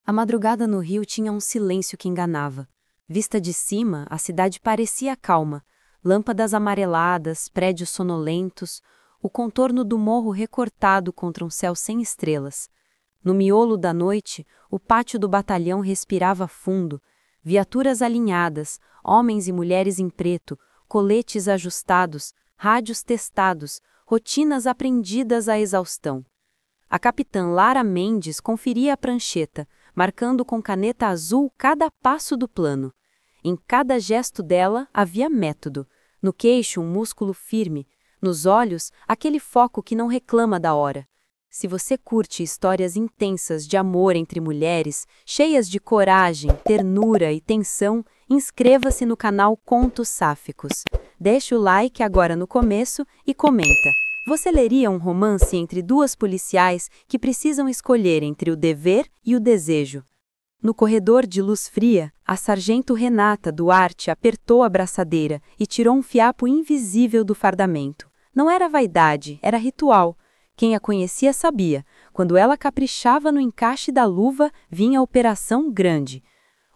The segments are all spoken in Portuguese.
A madrugada no Rio tinha um silêncio que enganava. Vista de cima, a cidade parecia calma. Lâmpadas amareladas, prédios sonolentos, o contorno do morro recortado contra um céu sem estrelas. No miolo da noite, o pátio do batalhão respirava fundo. Viaturas alinhadas, homens e mulheres em preto, coletes ajustados, rádios testados, rotinas aprendidas à exaustão. A capitã Lara Mendes conferia a prancheta, marcando com caneta azul cada passo do plano. Em cada gesto dela havia método. No queixo, um músculo firme. Nos olhos, aquele foco que não reclama da hora. Se você curte histórias intensas de amor entre mulheres, cheias de coragem, ternura e tensão, inscreva-se no canal Contos Sáficos. Deixe o like agora no começo e comenta. Você leria um romance entre duas policiais que precisam escolher entre o dever e o desejo? No corredor de luz fria, a sargento Renata Duarte apertou a braçadeira e tirou um fiapo invisível do fardamento. Não era vaidade, era ritual. Quem a conhecia sabia. Quando ela caprichava no encaixe da luva, vinha a operação grande.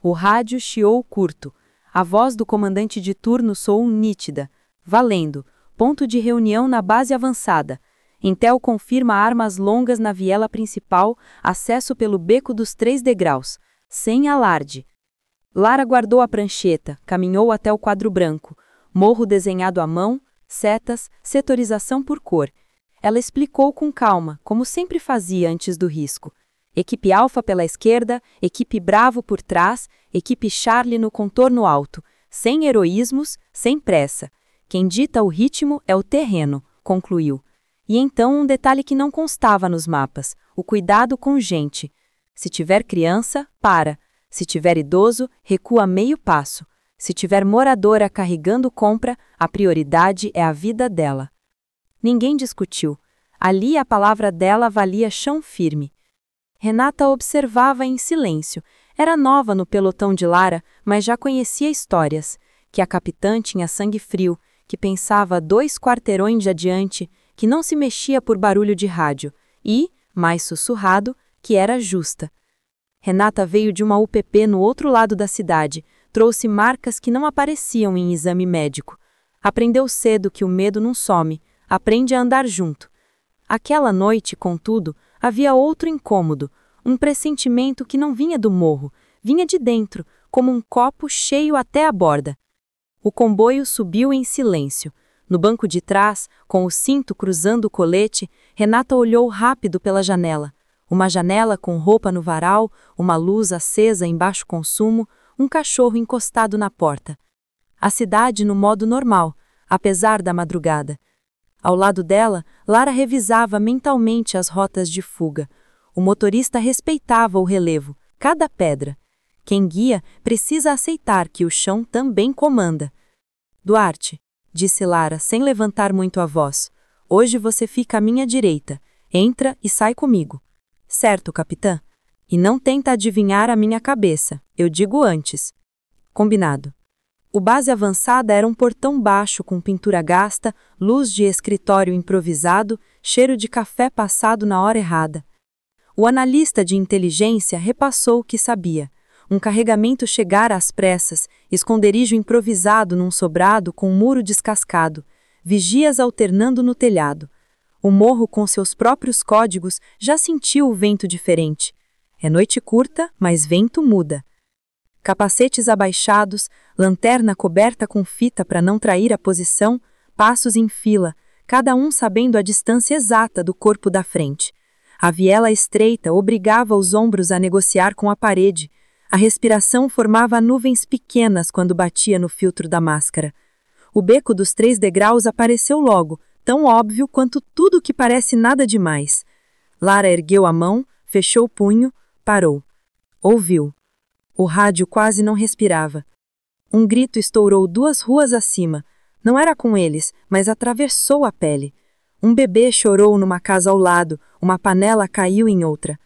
O rádio chiou curto. A voz do comandante de turno soou nítida. Valendo. Ponto de reunião na base avançada. Intel confirma armas longas na viela principal, acesso pelo beco dos 3 degraus. Sem alarde. Lara guardou a prancheta, caminhou até o quadro branco. Morro desenhado à mão, setas, setorização por cor. Ela explicou com calma, como sempre fazia antes do risco. Equipe Alfa pela esquerda, equipe Bravo por trás, equipe Charlie no contorno alto. Sem heroísmos, sem pressa. Quem dita o ritmo é o terreno, concluiu. E então um detalhe que não constava nos mapas, o cuidado com gente. Se tiver criança, para. Se tiver idoso, recua meio passo. Se tiver moradora carregando compra, a prioridade é a vida dela. Ninguém discutiu. Ali a palavra dela valia chão firme. Renata observava em silêncio. Era nova no pelotão de Lara, mas já conhecia histórias. Que a capitã tinha sangue frio, que pensava 2 quarteirões adiante, que não se mexia por barulho de rádio, e, mais sussurrado, que era justa. Renata veio de uma UPP no outro lado da cidade, trouxe marcas que não apareciam em exame médico. Aprendeu cedo que o medo não some, aprende a andar junto. Aquela noite, contudo, havia outro incômodo, um pressentimento que não vinha do morro, vinha de dentro, como um copo cheio até a borda. O comboio subiu em silêncio. No banco de trás, com o cinto cruzando o colete, Renata olhou rápido pela janela. Uma janela com roupa no varal, uma luz acesa em baixo consumo, um cachorro encostado na porta. A cidade no modo normal, apesar da madrugada. Ao lado dela, Lara revisava mentalmente as rotas de fuga. O motorista respeitava o relevo, cada pedra. Quem guia precisa aceitar que o chão também comanda. Duarte, disse Lara sem levantar muito a voz, hoje você fica à minha direita. Entra e sai comigo. Certo, capitã? E não tenta adivinhar a minha cabeça, eu digo antes. Combinado. O base avançada era um portão baixo com pintura gasta, luz de escritório improvisado, cheiro de café passado na hora errada. O analista de inteligência repassou o que sabia. Um carregamento chegara às pressas, esconderijo improvisado num sobrado com muro descascado, vigias alternando no telhado. O morro com seus próprios códigos já sentiu o vento diferente. É noite curta, mas vento muda. Capacetes abaixados, lanterna coberta com fita para não trair a posição, passos em fila, cada um sabendo a distância exata do corpo da frente. A viela estreita obrigava os ombros a negociar com a parede. A respiração formava nuvens pequenas quando batia no filtro da máscara. O beco dos 3 degraus apareceu logo, tão óbvio quanto tudo que parece nada demais. Lara ergueu a mão, fechou o punho, parou. Ouviu. O rádio quase não respirava. Um grito estourou 2 ruas acima. Não era com eles, mas atravessou a pele. Um bebê chorou numa casa ao lado, uma panela caiu em outra.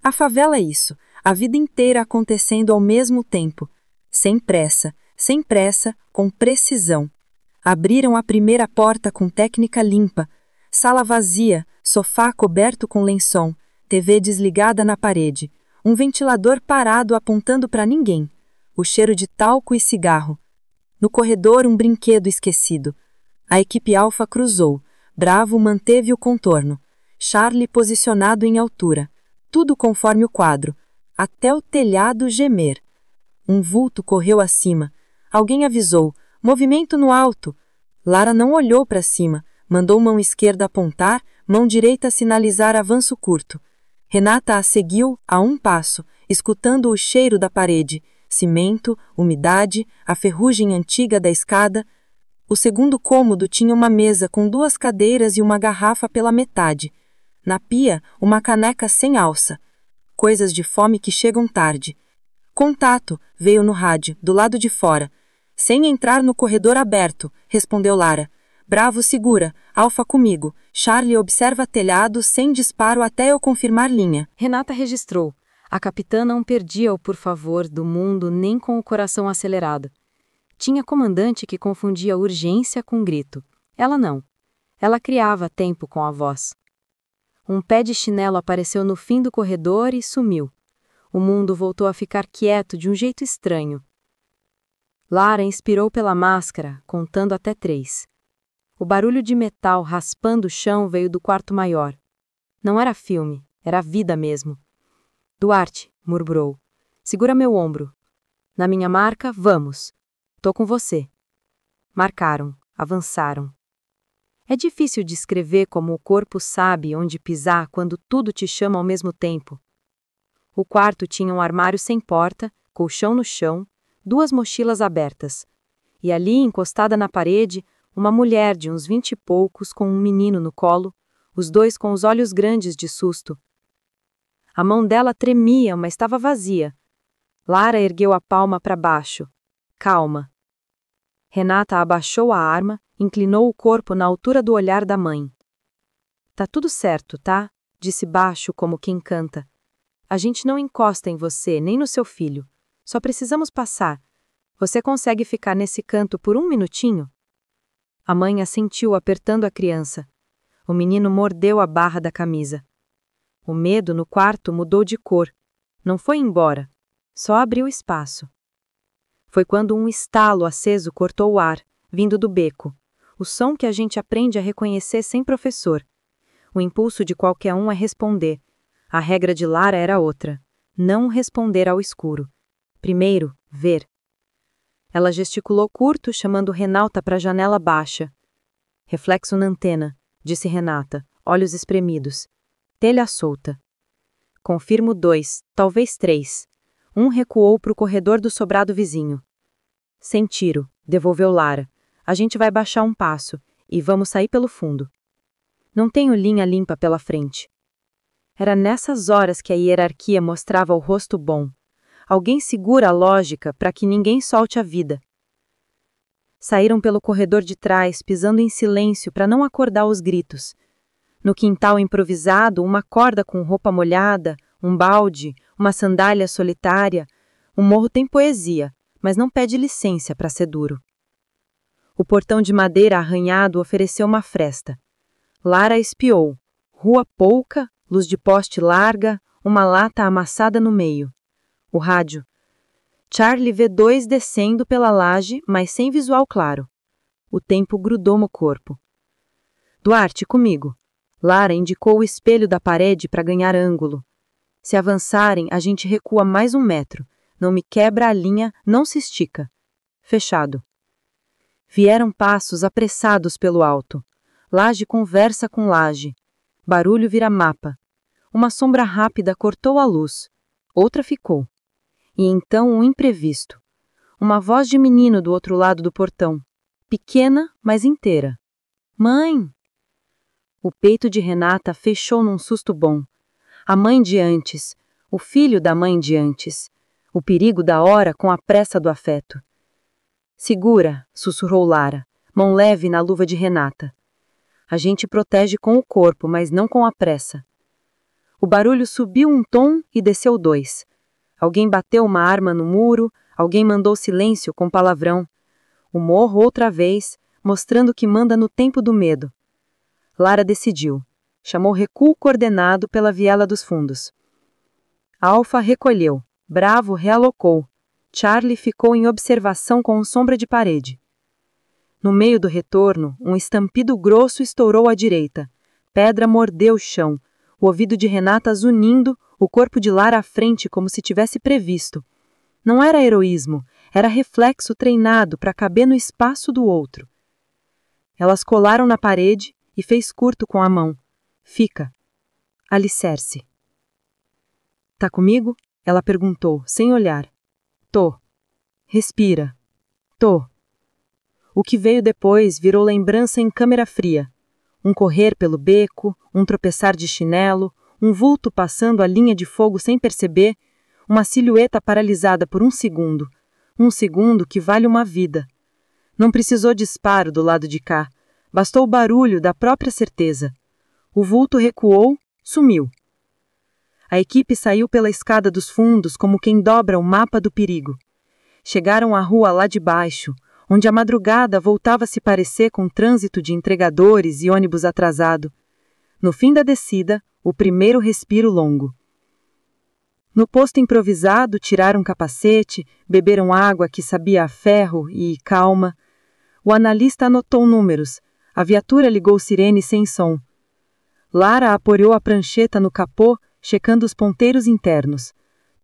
A favela é isso. A vida inteira acontecendo ao mesmo tempo. Sem pressa, com precisão. Abriram a primeira porta com técnica limpa. Sala vazia, sofá coberto com lençol, TV desligada na parede. Um ventilador parado apontando para ninguém. O cheiro de talco e cigarro. No corredor, um brinquedo esquecido. A equipe Alpha cruzou. Bravo manteve o contorno. Charlie posicionado em altura. Tudo conforme o quadro. Até o telhado gemer. Um vulto correu acima. Alguém avisou. Movimento no alto. Lara não olhou para cima. Mandou mão esquerda apontar, mão direita sinalizar avanço curto. Renata a seguiu a um passo, escutando o cheiro da parede. Cimento, umidade, a ferrugem antiga da escada. O segundo cômodo tinha uma mesa com 2 cadeiras e uma garrafa pela metade. Na pia, uma caneca sem alça. Coisas de fome que chegam tarde. Contato, veio no rádio, do lado de fora. Sem entrar no corredor aberto, respondeu Lara. Bravo segura, Alfa comigo. Charlie observa telhado sem disparo até eu confirmar linha. Renata registrou. A capitã não perdia o por favor do mundo nem com o coração acelerado. Tinha comandante que confundia urgência com grito. Ela não. Ela criava tempo com a voz. Um pé de chinelo apareceu no fim do corredor e sumiu. O mundo voltou a ficar quieto de um jeito estranho. Lara inspirou pela máscara, contando até 3. O barulho de metal raspando o chão veio do quarto maior. Não era filme, era vida mesmo. Duarte, murmurou. Segura meu ombro. Na minha marca, vamos. Tô com você. Marcaram, avançaram. É difícil descrever como o corpo sabe onde pisar quando tudo te chama ao mesmo tempo. O quarto tinha um armário sem porta, colchão no chão, 2 mochilas abertas. E ali, encostada na parede, uma mulher de uns 20 e poucos com um menino no colo, os 2 com os olhos grandes de susto. A mão dela tremia, mas estava vazia. Lara ergueu a palma para baixo. Calma. Renata abaixou a arma, inclinou o corpo na altura do olhar da mãe. Tá tudo certo, tá? Disse baixo como quem canta. A gente não encosta em você, nem no seu filho. Só precisamos passar. Você consegue ficar nesse canto por 1 minutinho? A mãe assentiu apertando a criança. O menino mordeu a barra da camisa. O medo no quarto mudou de cor. Não foi embora. Só abriu espaço. Foi quando um estalo aceso cortou o ar, vindo do beco. O som que a gente aprende a reconhecer sem professor. O impulso de qualquer um é responder. A regra de Lara era outra. Não responder ao escuro. Primeiro, ver. Ela gesticulou curto, chamando Renata para a janela baixa. Reflexo na antena, disse Renata, olhos espremidos. Telha solta. Confirmo 2, talvez 3. Um recuou para o corredor do sobrado vizinho. Sem tiro, devolveu Lara. A gente vai baixar um passo, e vamos sair pelo fundo. Não tenho linha limpa pela frente. Era nessas horas que a hierarquia mostrava o rosto bom. Alguém segura a lógica para que ninguém solte a vida. Saíram pelo corredor de trás, pisando em silêncio para não acordar os gritos. No quintal improvisado, uma corda com roupa molhada, um balde, uma sandália solitária. O morro tem poesia, mas não pede licença para ser duro. O portão de madeira arranhado ofereceu uma fresta. Lara espiou. Rua pouca, luz de poste larga, uma lata amassada no meio. O rádio. Charlie vê 2 descendo pela laje, mas sem visual claro. O tempo grudou no corpo. Duarte, comigo. Lara indicou o espelho da parede para ganhar ângulo. Se avançarem, a gente recua mais 1 metro. Não me quebra a linha, não se estica. Fechado. Vieram passos apressados pelo alto. Laje conversa com laje. Barulho vira mapa. Uma sombra rápida cortou a luz. Outra ficou. E então um imprevisto. Uma voz de menino do outro lado do portão. Pequena, mas inteira. Mãe! O peito de Renata fechou num susto bom. A mãe de antes. O filho da mãe de antes. O perigo da hora com a pressa do afeto. Segura, sussurrou Lara, mão leve na luva de Renata. A gente protege com o corpo, mas não com a pressa. O barulho subiu 1 tom e desceu 2. Alguém bateu uma arma no muro, alguém mandou silêncio com palavrão. O morro outra vez, mostrando que manda no tempo do medo. Lara decidiu. Chamou recuo coordenado pela viela dos fundos. Alpha recolheu. Bravo realocou. Charlie ficou em observação com sombra de parede. No meio do retorno, um estampido grosso estourou à direita. Pedra mordeu o chão. O ouvido de Renata zunindo, o corpo de Lara à frente como se tivesse previsto. Não era heroísmo, era reflexo treinado para caber no espaço do outro. Elas colaram na parede e fez curto com a mão. Fica. Alicerce. Tá comigo? Ela perguntou, sem olhar. Tô. Respira. Tô. O que veio depois virou lembrança em câmera fria. Um correr pelo beco, um tropeçar de chinelo, um vulto passando a linha de fogo sem perceber, uma silhueta paralisada por um segundo que vale uma vida. Não precisou disparo do lado de cá, bastou o barulho da própria certeza. O vulto recuou, sumiu. A equipe saiu pela escada dos fundos como quem dobra o mapa do perigo. Chegaram à rua lá de baixo, onde a madrugada voltava a se parecer com trânsito de entregadores e ônibus atrasado. No fim da descida, o primeiro respiro longo. No posto improvisado, tiraram capacete, beberam água que sabia a ferro e, calma. O analista anotou números. A viatura ligou sirene sem som. Lara apoiou a prancheta no capô, checando os ponteiros internos.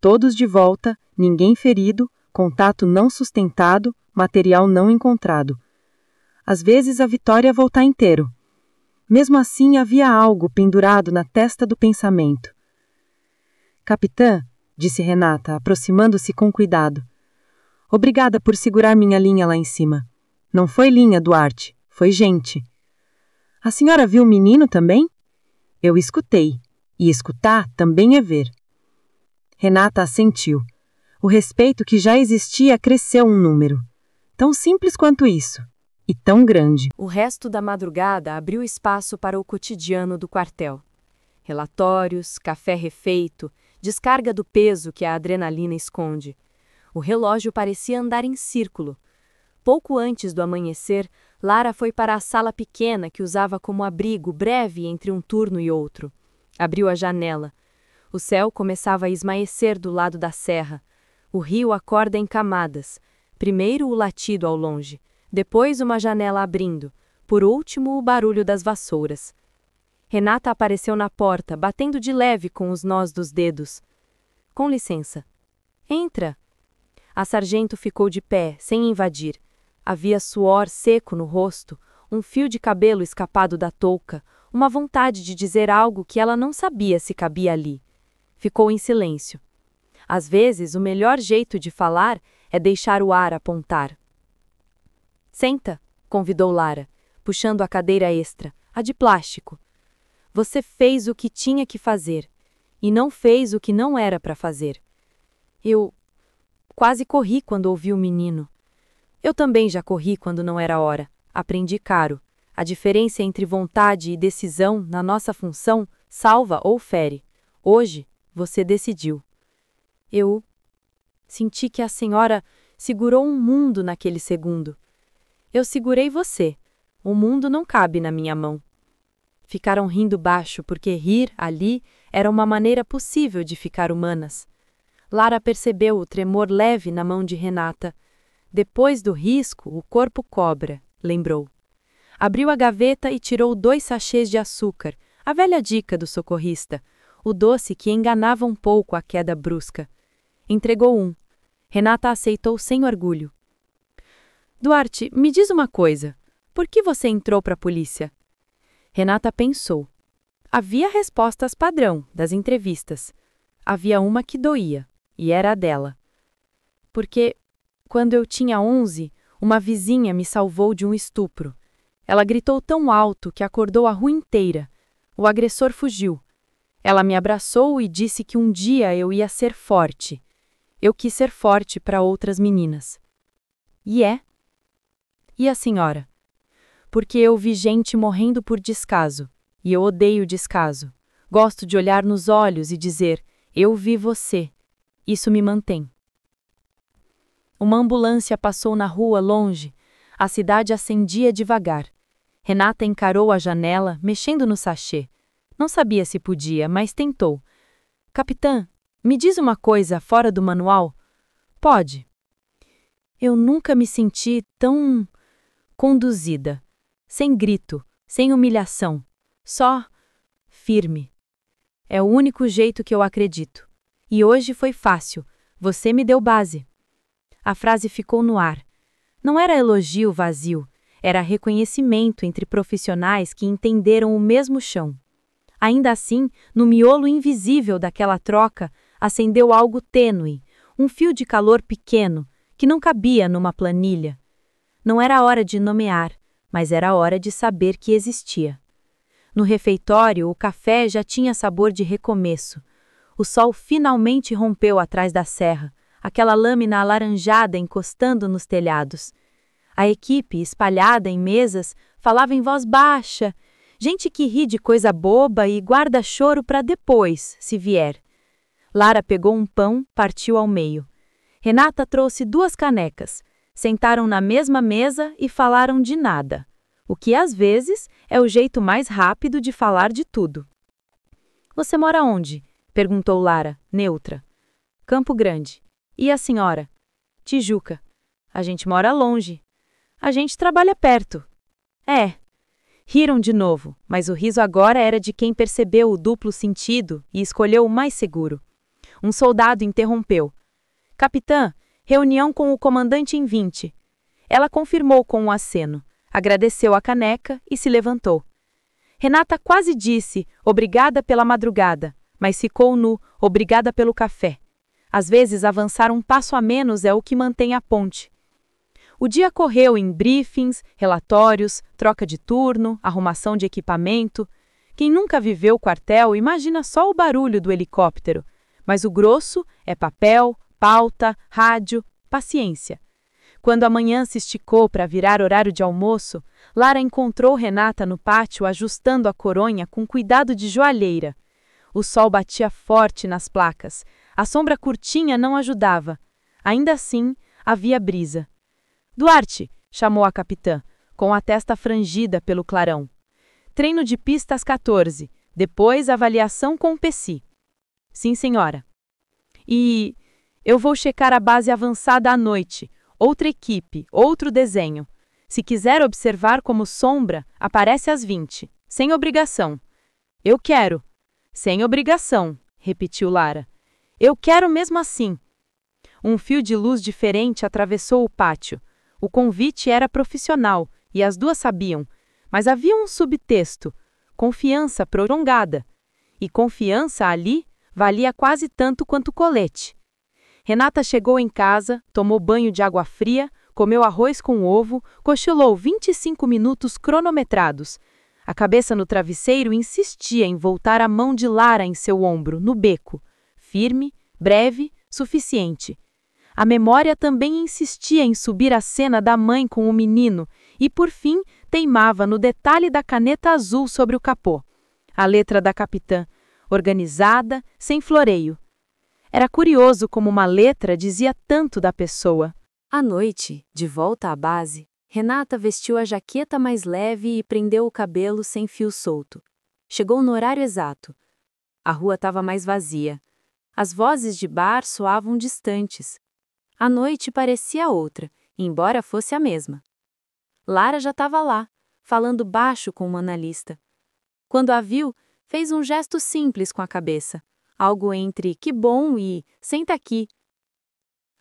Todos de volta, ninguém ferido, contato não sustentado, material não encontrado. Às vezes a vitória voltar inteiro. Mesmo assim havia algo pendurado na testa do pensamento. Capitã, disse Renata, aproximando-se com cuidado. Obrigada por segurar minha linha lá em cima. Não foi linha, Duarte, foi gente. A senhora viu o menino também? Eu escutei. E escutar também é ver. Renata assentiu. O respeito que já existia cresceu um número. Tão simples quanto isso. E tão grande. O resto da madrugada abriu espaço para o cotidiano do quartel. Relatórios, café refeito, descarga do peso que a adrenalina esconde. O relógio parecia andar em círculo. Pouco antes do amanhecer, Lara foi para a sala pequena que usava como abrigo breve entre um turno e outro. Abriu a janela. O céu começava a esmaecer do lado da serra. O rio acorda em camadas. Primeiro o latido ao longe, depois uma janela abrindo, por último o barulho das vassouras. Renata apareceu na porta, batendo de leve com os nós dos dedos. Com licença. Entra. A sargento ficou de pé, sem invadir. Havia suor seco no rosto, um fio de cabelo escapado da touca, uma vontade de dizer algo que ela não sabia se cabia ali. Ficou em silêncio. Às vezes, o melhor jeito de falar é deixar o ar apontar. Senta, convidou Lara, puxando a cadeira extra, a de plástico. Você fez o que tinha que fazer, e não fez o que não era para fazer. Eu quase corri quando ouvi o menino. Eu também já corri quando não era hora. Aprendi caro. A diferença entre vontade e decisão na nossa função salva ou fere. Hoje, você decidiu. Eu senti que a senhora segurou um mundo naquele segundo. Eu segurei você. O mundo não cabe na minha mão. Ficaram rindo baixo porque rir ali era uma maneira possível de ficar humanas. Lara percebeu o tremor leve na mão de Renata. Depois do risco, o corpo cobra, lembrou. Abriu a gaveta e tirou 2 sachês de açúcar, a velha dica do socorrista, o doce que enganava um pouco a queda brusca. Entregou um. Renata aceitou sem orgulho. Duarte, me diz uma coisa. Por que você entrou para a polícia? Renata pensou. Havia respostas padrão das entrevistas. Havia uma que doía, e era a dela. Porque, quando eu tinha 11, uma vizinha me salvou de um estupro. Ela gritou tão alto que acordou a rua inteira. O agressor fugiu. Ela me abraçou e disse que um dia eu ia ser forte. Eu quis ser forte para outras meninas. E é? E a senhora? Porque eu vi gente morrendo por descaso, e eu odeio descaso. Gosto de olhar nos olhos e dizer, eu vi você. Isso me mantém. Uma ambulância passou na rua longe. A cidade acendia devagar. Renata encarou a janela, mexendo no sachê. Não sabia se podia, mas tentou. Capitã, Me diz uma coisa fora do manual? Pode. Eu nunca me senti tão conduzida. Sem grito, sem humilhação. Só firme. É o único jeito que eu acredito. E hoje foi fácil. Você me deu base. A frase ficou no ar. Não era elogio vazio, era reconhecimento entre profissionais que entenderam o mesmo chão. Ainda assim, no miolo invisível daquela troca, acendeu algo tênue, um fio de calor pequeno, que não cabia numa planilha. Não era hora de nomear, mas era hora de saber que existia. No refeitório, o café já tinha sabor de recomeço. O sol finalmente rompeu atrás da serra, aquela lâmina alaranjada encostando nos telhados. A equipe, espalhada em mesas, falava em voz baixa, gente que ri de coisa boba e guarda choro para depois, se vier. Lara pegou um pão, partiu ao meio. Renata trouxe 2 canecas. Sentaram na mesma mesa e falaram de nada, o que às vezes é o jeito mais rápido de falar de tudo. Você mora onde? Perguntou Lara, neutra. Campo Grande. E a senhora? Tijuca. A gente mora longe. A gente trabalha perto. É. Riram de novo, mas o riso agora era de quem percebeu o duplo sentido e escolheu o mais seguro. Um soldado interrompeu. Capitã, reunião com o comandante em 20. Ela confirmou com um aceno, agradeceu a caneca e se levantou. Renata quase disse, obrigada pela madrugada, mas ficou no, obrigada pelo café. Às vezes avançar um passo a menos é o que mantém a ponte. O dia correu em briefings, relatórios, troca de turno, arrumação de equipamento. Quem nunca viveu o quartel imagina só o barulho do helicóptero, mas o grosso é papel, pauta, rádio, paciência. Quando a manhã se esticou para virar horário de almoço, Lara encontrou Renata no pátio ajustando a coronha com cuidado de joalheira. O sol batia forte nas placas. A sombra curtinha não ajudava. Ainda assim, havia brisa. Duarte, chamou a capitã, com a testa frangida pelo clarão. Treino de pista às 14, depois avaliação com o PSI. Sim, senhora. E eu vou checar a base avançada à noite. Outra equipe, outro desenho. Se quiser observar como sombra, aparece às 20, sem obrigação. Eu quero. Sem obrigação, repetiu Lara. Eu quero mesmo assim. Um fio de luz diferente atravessou o pátio. O convite era profissional, e as 2 sabiam, mas havia um subtexto, confiança prolongada. E confiança ali valia quase tanto quanto colete. Renata chegou em casa, tomou banho de água fria, comeu arroz com ovo, cochilou 25 minutos cronometrados. A cabeça no travesseiro insistia em voltar a mão de Lara em seu ombro, no beco. Firme, breve, suficiente. A memória também insistia em subir a cena da mãe com o menino e, por fim, teimava no detalhe da caneta azul sobre o capô. A letra da capitã, organizada, sem floreio. Era curioso como uma letra dizia tanto da pessoa. À noite, de volta à base, Renata vestiu a jaqueta mais leve e prendeu o cabelo sem fio solto. Chegou no horário exato. A rua estava mais vazia. As vozes de bar soavam distantes. A noite parecia outra, embora fosse a mesma. Lara já estava lá, falando baixo com uma analista. Quando a viu, fez um gesto simples com a cabeça, algo entre que bom e senta aqui.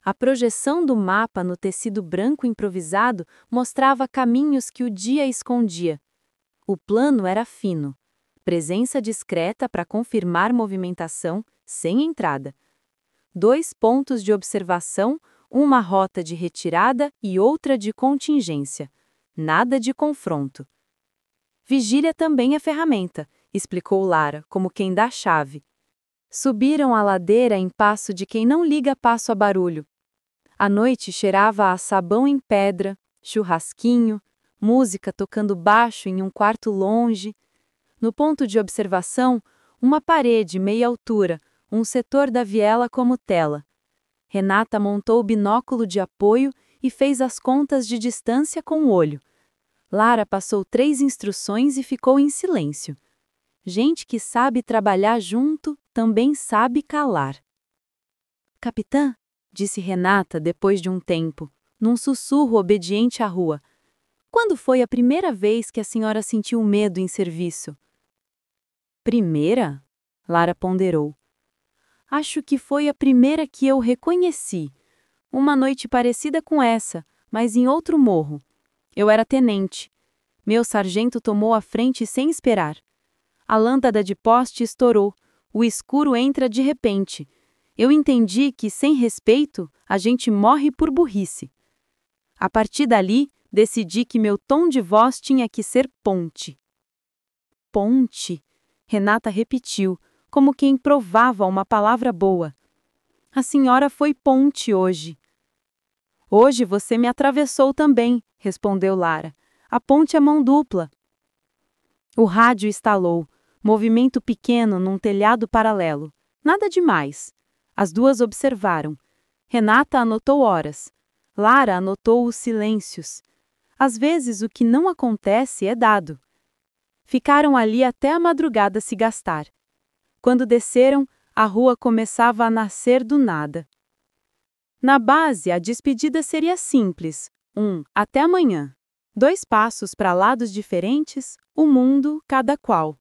A projeção do mapa no tecido branco improvisado mostrava caminhos que o dia escondia. O plano era fino, presença discreta para confirmar movimentação, sem entrada. 2 pontos de observação, uma rota de retirada e outra de contingência. Nada de confronto. Vigília também é ferramenta, explicou Lara, como quem dá chave. Subiram a ladeira em passo de quem não liga passo a barulho. A noite cheirava a sabão em pedra, churrasquinho, música tocando baixo em um quarto longe. No ponto de observação, uma parede meia altura, um setor da viela como tela. Renata montou o binóculo de apoio e fez as contas de distância com o olho. Lara passou 3 instruções e ficou em silêncio. Gente que sabe trabalhar junto também sabe calar. Capitã, disse Renata depois de um tempo, num sussurro obediente à rua. Quando foi a primeira vez que a senhora sentiu medo em serviço? Primeira? Lara ponderou. Acho que foi a primeira que eu reconheci. Uma noite parecida com essa, mas em outro morro. Eu era tenente. Meu sargento tomou a frente sem esperar. A lâmpada de poste estourou. O escuro entra de repente. Eu entendi que, sem respeito, a gente morre por burrice. A partir dali, decidi que meu tom de voz tinha que ser ponte. Ponte? Renata repetiu, como quem provava uma palavra boa. A senhora foi ponte hoje. Hoje você me atravessou também, respondeu Lara. A ponte é mão dupla. O rádio estalou, movimento pequeno num telhado paralelo. Nada demais. As duas observaram. Renata anotou horas. Lara anotou os silêncios. Às vezes o que não acontece é dado. Ficaram ali até a madrugada se gastar. Quando desceram, a rua começava a nascer do nada. Na base, a despedida seria simples. Até amanhã. 2 passos para lados diferentes, o mundo, cada qual.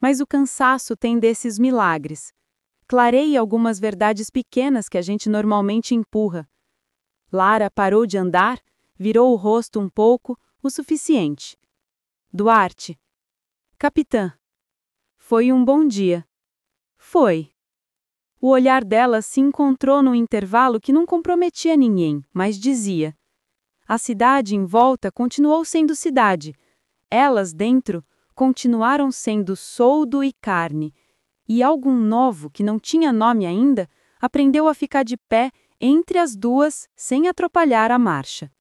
Mas o cansaço tem desses milagres. Clareia algumas verdades pequenas que a gente normalmente empurra. Lara parou de andar, virou o rosto um pouco, o suficiente. Duarte. Capitã. Foi um bom dia. Foi. O olhar dela se encontrou num intervalo que não comprometia ninguém, mas dizia. A cidade em volta continuou sendo cidade. Elas dentro continuaram sendo soldo e carne. E algum novo, que não tinha nome ainda, aprendeu a ficar de pé entre as duas, sem atrapalhar a marcha.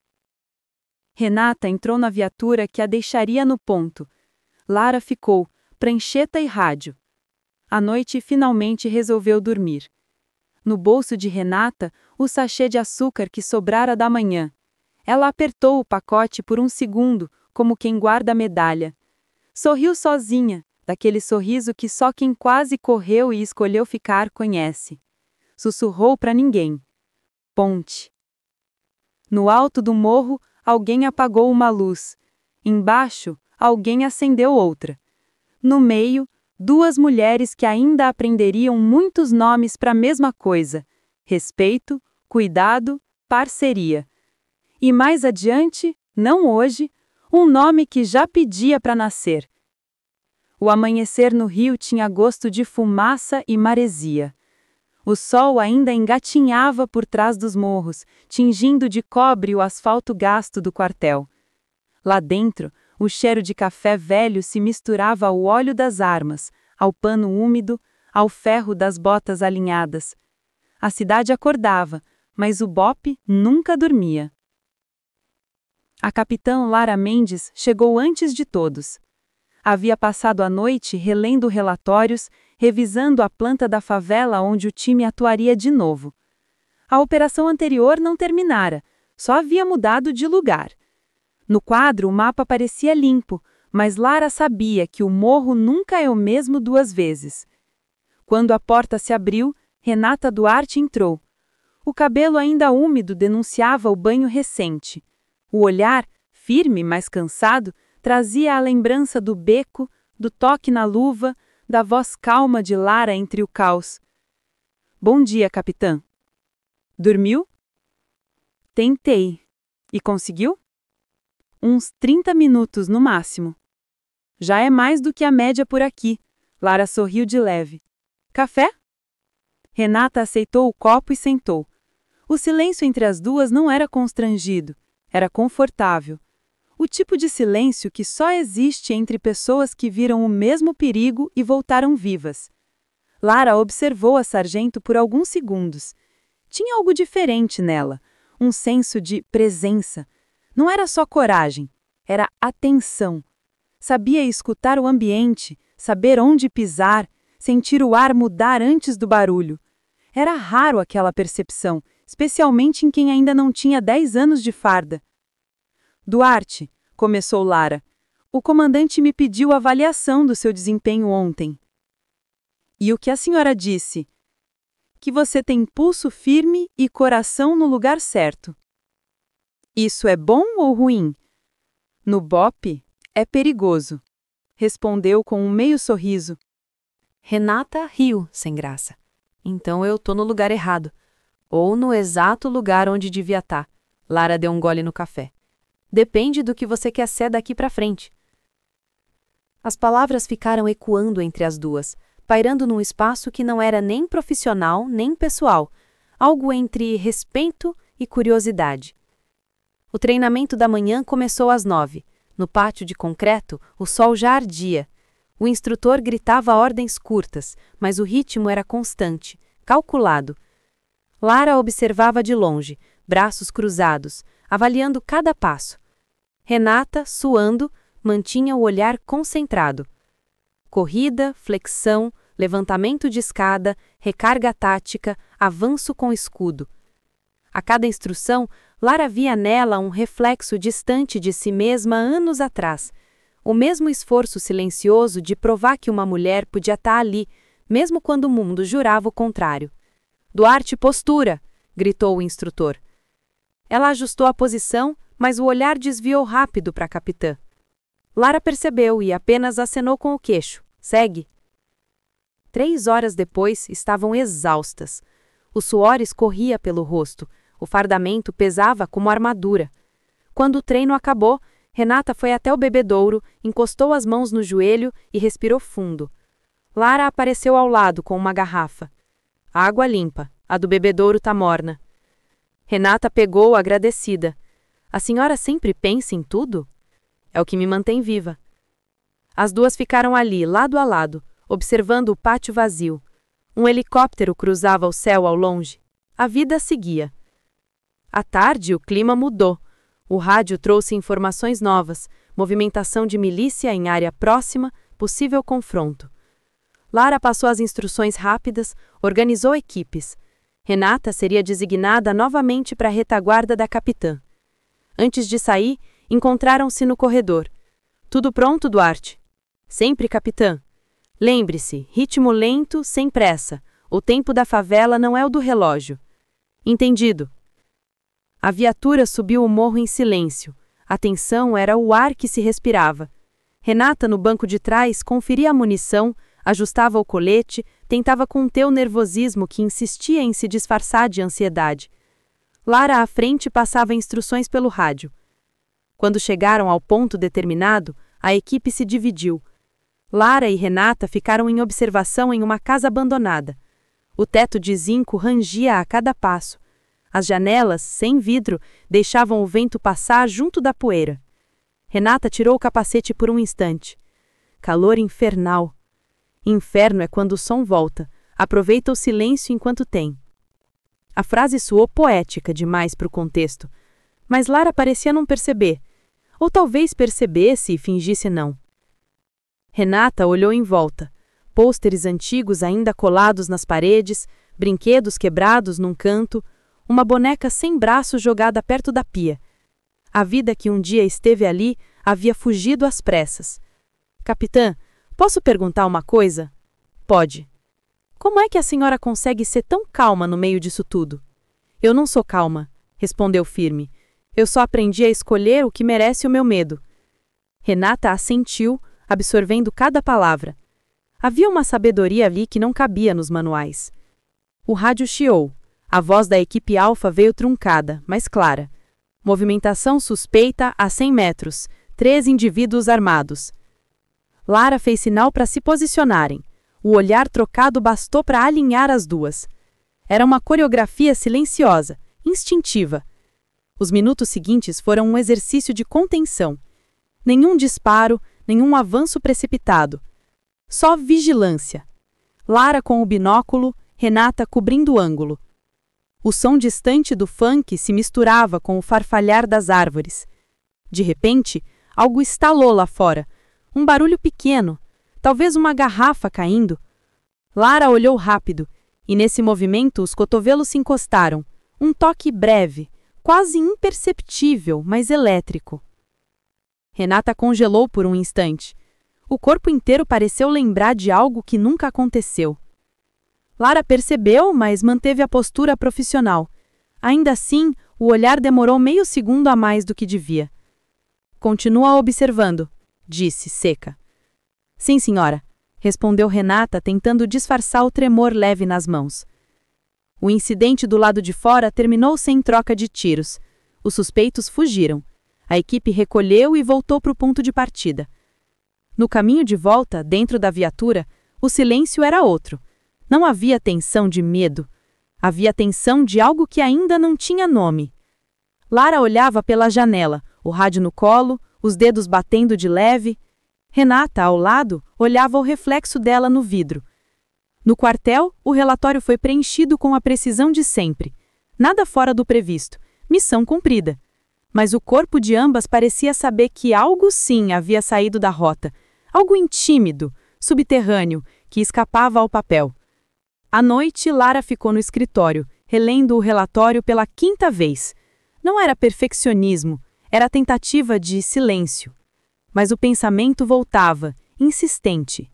Renata entrou na viatura que a deixaria no ponto. Lara ficou, prancheta e rádio. À noite finalmente resolveu dormir. No bolso de Renata, o sachê de açúcar que sobrara da manhã. Ela apertou o pacote por um segundo, como quem guarda a medalha. Sorriu sozinha, daquele sorriso que só quem quase correu e escolheu ficar conhece. Sussurrou para ninguém. Ponte. No alto do morro, alguém apagou uma luz. Embaixo, alguém acendeu outra. No meio, 2 mulheres que ainda aprenderiam muitos nomes para a mesma coisa: respeito, cuidado, parceria. E mais adiante, não hoje, um nome que já pedia para nascer. O amanhecer no rio tinha gosto de fumaça e maresia. O sol ainda engatinhava por trás dos morros, tingindo de cobre o asfalto gasto do quartel. Lá dentro, o cheiro de café velho se misturava ao óleo das armas, ao pano úmido, ao ferro das botas alinhadas. A cidade acordava, mas o bope nunca dormia. A capitã Lara Mendes chegou antes de todos. Havia passado a noite relendo relatórios, revisando a planta da favela onde o time atuaria de novo. A operação anterior não terminara, só havia mudado de lugar. No quadro, o mapa parecia limpo, mas Lara sabia que o morro nunca é o mesmo 2 vezes. Quando a porta se abriu, Renata Duarte entrou. O cabelo ainda úmido denunciava o banho recente. O olhar, firme, mas cansado, trazia a lembrança do beco, do toque na luva, da voz calma de Lara entre o caos. Bom dia, capitã. Dormiu? Tentei. E conseguiu? Uns 30 minutos no máximo. Já é mais do que a média por aqui. Lara sorriu de leve. Café? Renata aceitou o copo e sentou. O silêncio entre as duas não era constrangido, era confortável. O tipo de silêncio que só existe entre pessoas que viram o mesmo perigo e voltaram vivas. Lara observou a sargento por alguns segundos. Tinha algo diferente nela, um senso de presença. Não era só coragem, era atenção. Sabia escutar o ambiente, saber onde pisar, sentir o ar mudar antes do barulho. Era raro aquela percepção, especialmente em quem ainda não tinha 10 anos de farda. Duarte, começou Lara, o comandante me pediu avaliação do seu desempenho ontem. E o que a senhora disse? que você tem pulso firme e coração no lugar certo. Isso é bom ou ruim? No BOPE, é perigoso, respondeu com um meio sorriso. Renata riu, sem graça. Então eu tô no lugar errado. Ou no exato lugar onde devia estar. Lara deu um gole no café. Depende do que você quer ser daqui pra frente. As palavras ficaram ecoando entre as duas, pairando num espaço que não era nem profissional nem pessoal, algo entre respeito e curiosidade. O treinamento da manhã começou às 9. No pátio de concreto, o sol já ardia. O instrutor gritava ordens curtas, mas o ritmo era constante, calculado. Lara observava de longe, braços cruzados, avaliando cada passo. Renata, suando, mantinha o olhar concentrado. Corrida, flexão, levantamento de escada, recarga tática, avanço com escudo. A cada instrução, Lara via nela um reflexo distante de si mesma anos atrás. O mesmo esforço silencioso de provar que uma mulher podia estar ali, mesmo quando o mundo jurava o contrário. "Duarte, postura!" gritou o instrutor. Ela ajustou a posição, mas o olhar desviou rápido para a capitã. Lara percebeu e apenas acenou com o queixo. "Segue." 3 horas depois, estavam exaustas. O suor escorria pelo rosto, o fardamento pesava como armadura. Quando o treino acabou, Renata foi até o bebedouro, encostou as mãos no joelho e respirou fundo. Lara apareceu ao lado com uma garrafa. "Água limpa, a do bebedouro tá morna." Renata pegou, agradecida. "A senhora sempre pensa em tudo?" "É o que me mantém viva." As duas ficaram ali, lado a lado, observando o pátio vazio. Um helicóptero cruzava o céu ao longe. A vida seguia. À tarde, o clima mudou. O rádio trouxe informações novas, movimentação de milícia em área próxima, possível confronto. Lara passou as instruções rápidas, organizou equipes. Renata seria designada novamente para a retaguarda da capitã. Antes de sair, encontraram-se no corredor. "Tudo pronto, Duarte?" "Sempre, capitã." "Lembre-se, ritmo lento, sem pressa. O tempo da favela não é o do relógio." "Entendido." A viatura subiu o morro em silêncio. A tensão era o ar que se respirava. Renata, no banco de trás, conferia a munição, ajustava o colete, tentava conter o nervosismo que insistia em se disfarçar de ansiedade. Lara, à frente, passava instruções pelo rádio. Quando chegaram ao ponto determinado, a equipe se dividiu. Lara e Renata ficaram em observação em uma casa abandonada. O teto de zinco rangia a cada passo. As janelas, sem vidro, deixavam o vento passar junto da poeira. Renata tirou o capacete por um instante. Calor infernal. Inferno é quando o som volta. Aproveita o silêncio enquanto tem. A frase soou poética demais para o contexto, mas Lara parecia não perceber. Ou talvez percebesse e fingisse não. Renata olhou em volta. Pôsteres antigos ainda colados nas paredes, brinquedos quebrados num canto, uma boneca sem braço jogada perto da pia. A vida que um dia esteve ali havia fugido às pressas. "Capitã, posso perguntar uma coisa?" "Pode." "Como é que a senhora consegue ser tão calma no meio disso tudo?" "Eu não sou calma," respondeu firme. "Eu só aprendi a escolher o que merece o meu medo." Renata assentiu, absorvendo cada palavra. Havia uma sabedoria ali que não cabia nos manuais. O rádio chiou. A voz da equipe Alfa veio truncada, mas clara. Movimentação suspeita a 100 metros. 3 indivíduos armados. Lara fez sinal para se posicionarem. O olhar trocado bastou para alinhar as duas. Era uma coreografia silenciosa, instintiva. Os minutos seguintes foram um exercício de contenção. Nenhum disparo, nenhum avanço precipitado. Só vigilância. Lara com o binóculo, Renata cobrindo o ângulo. O som distante do funk se misturava com o farfalhar das árvores. De repente, algo estalou lá fora. Um barulho pequeno, talvez uma garrafa caindo. Lara olhou rápido, e nesse movimento os cotovelos se encostaram. Um toque breve, quase imperceptível, mas elétrico. Renata congelou por um instante. O corpo inteiro pareceu lembrar de algo que nunca aconteceu. Lara percebeu, mas manteve a postura profissional. Ainda assim, o olhar demorou meio segundo a mais do que devia. Continua observando, disse, seca. Sim, senhora, respondeu Renata, tentando disfarçar o tremor leve nas mãos. O incidente do lado de fora terminou sem troca de tiros. Os suspeitos fugiram. A equipe recolheu e voltou para o ponto de partida. No caminho de volta, dentro da viatura, o silêncio era outro. Não havia tensão de medo. Havia tensão de algo que ainda não tinha nome. Lara olhava pela janela, o rádio no colo, os dedos batendo de leve. Renata, ao lado, olhava o reflexo dela no vidro. No quartel, o relatório foi preenchido com a precisão de sempre. Nada fora do previsto. Missão cumprida. Mas o corpo de ambas parecia saber que algo sim havia saído da rota. Algo intímido, subterrâneo, que escapava ao papel. À noite, Lara ficou no escritório, relendo o relatório pela 5ª vez. Não era perfeccionismo, era tentativa de silêncio. Mas o pensamento voltava, insistente.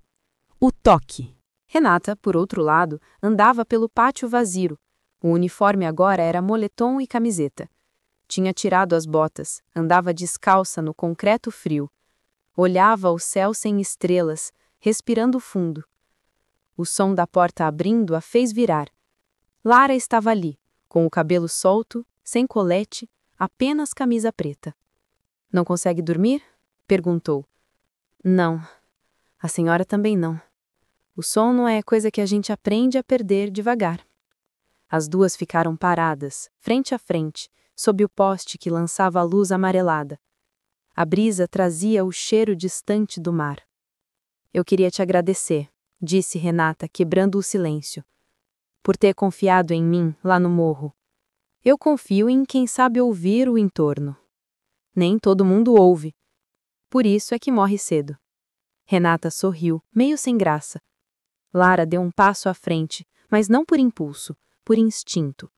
O toque. Renata, por outro lado, andava pelo pátio vazio. O uniforme agora era moletom e camiseta. Tinha tirado as botas, andava descalça no concreto frio. Olhava o céu sem estrelas, respirando fundo. O som da porta abrindo a fez virar. Lara estava ali, com o cabelo solto, sem colete, apenas camisa preta. Não consegue dormir? Perguntou. Não. A senhora também não. O sono é coisa que a gente aprende a perder devagar. As duas ficaram paradas, frente a frente, sob o poste que lançava a luz amarelada. A brisa trazia o cheiro distante do mar. Eu queria te agradecer, disse Renata, quebrando o silêncio. Por ter confiado em mim lá no morro. Eu confio em quem sabe ouvir o entorno. Nem todo mundo ouve. Por isso é que morre cedo. Renata sorriu, meio sem graça. Lara deu um passo à frente, mas não por impulso, por instinto.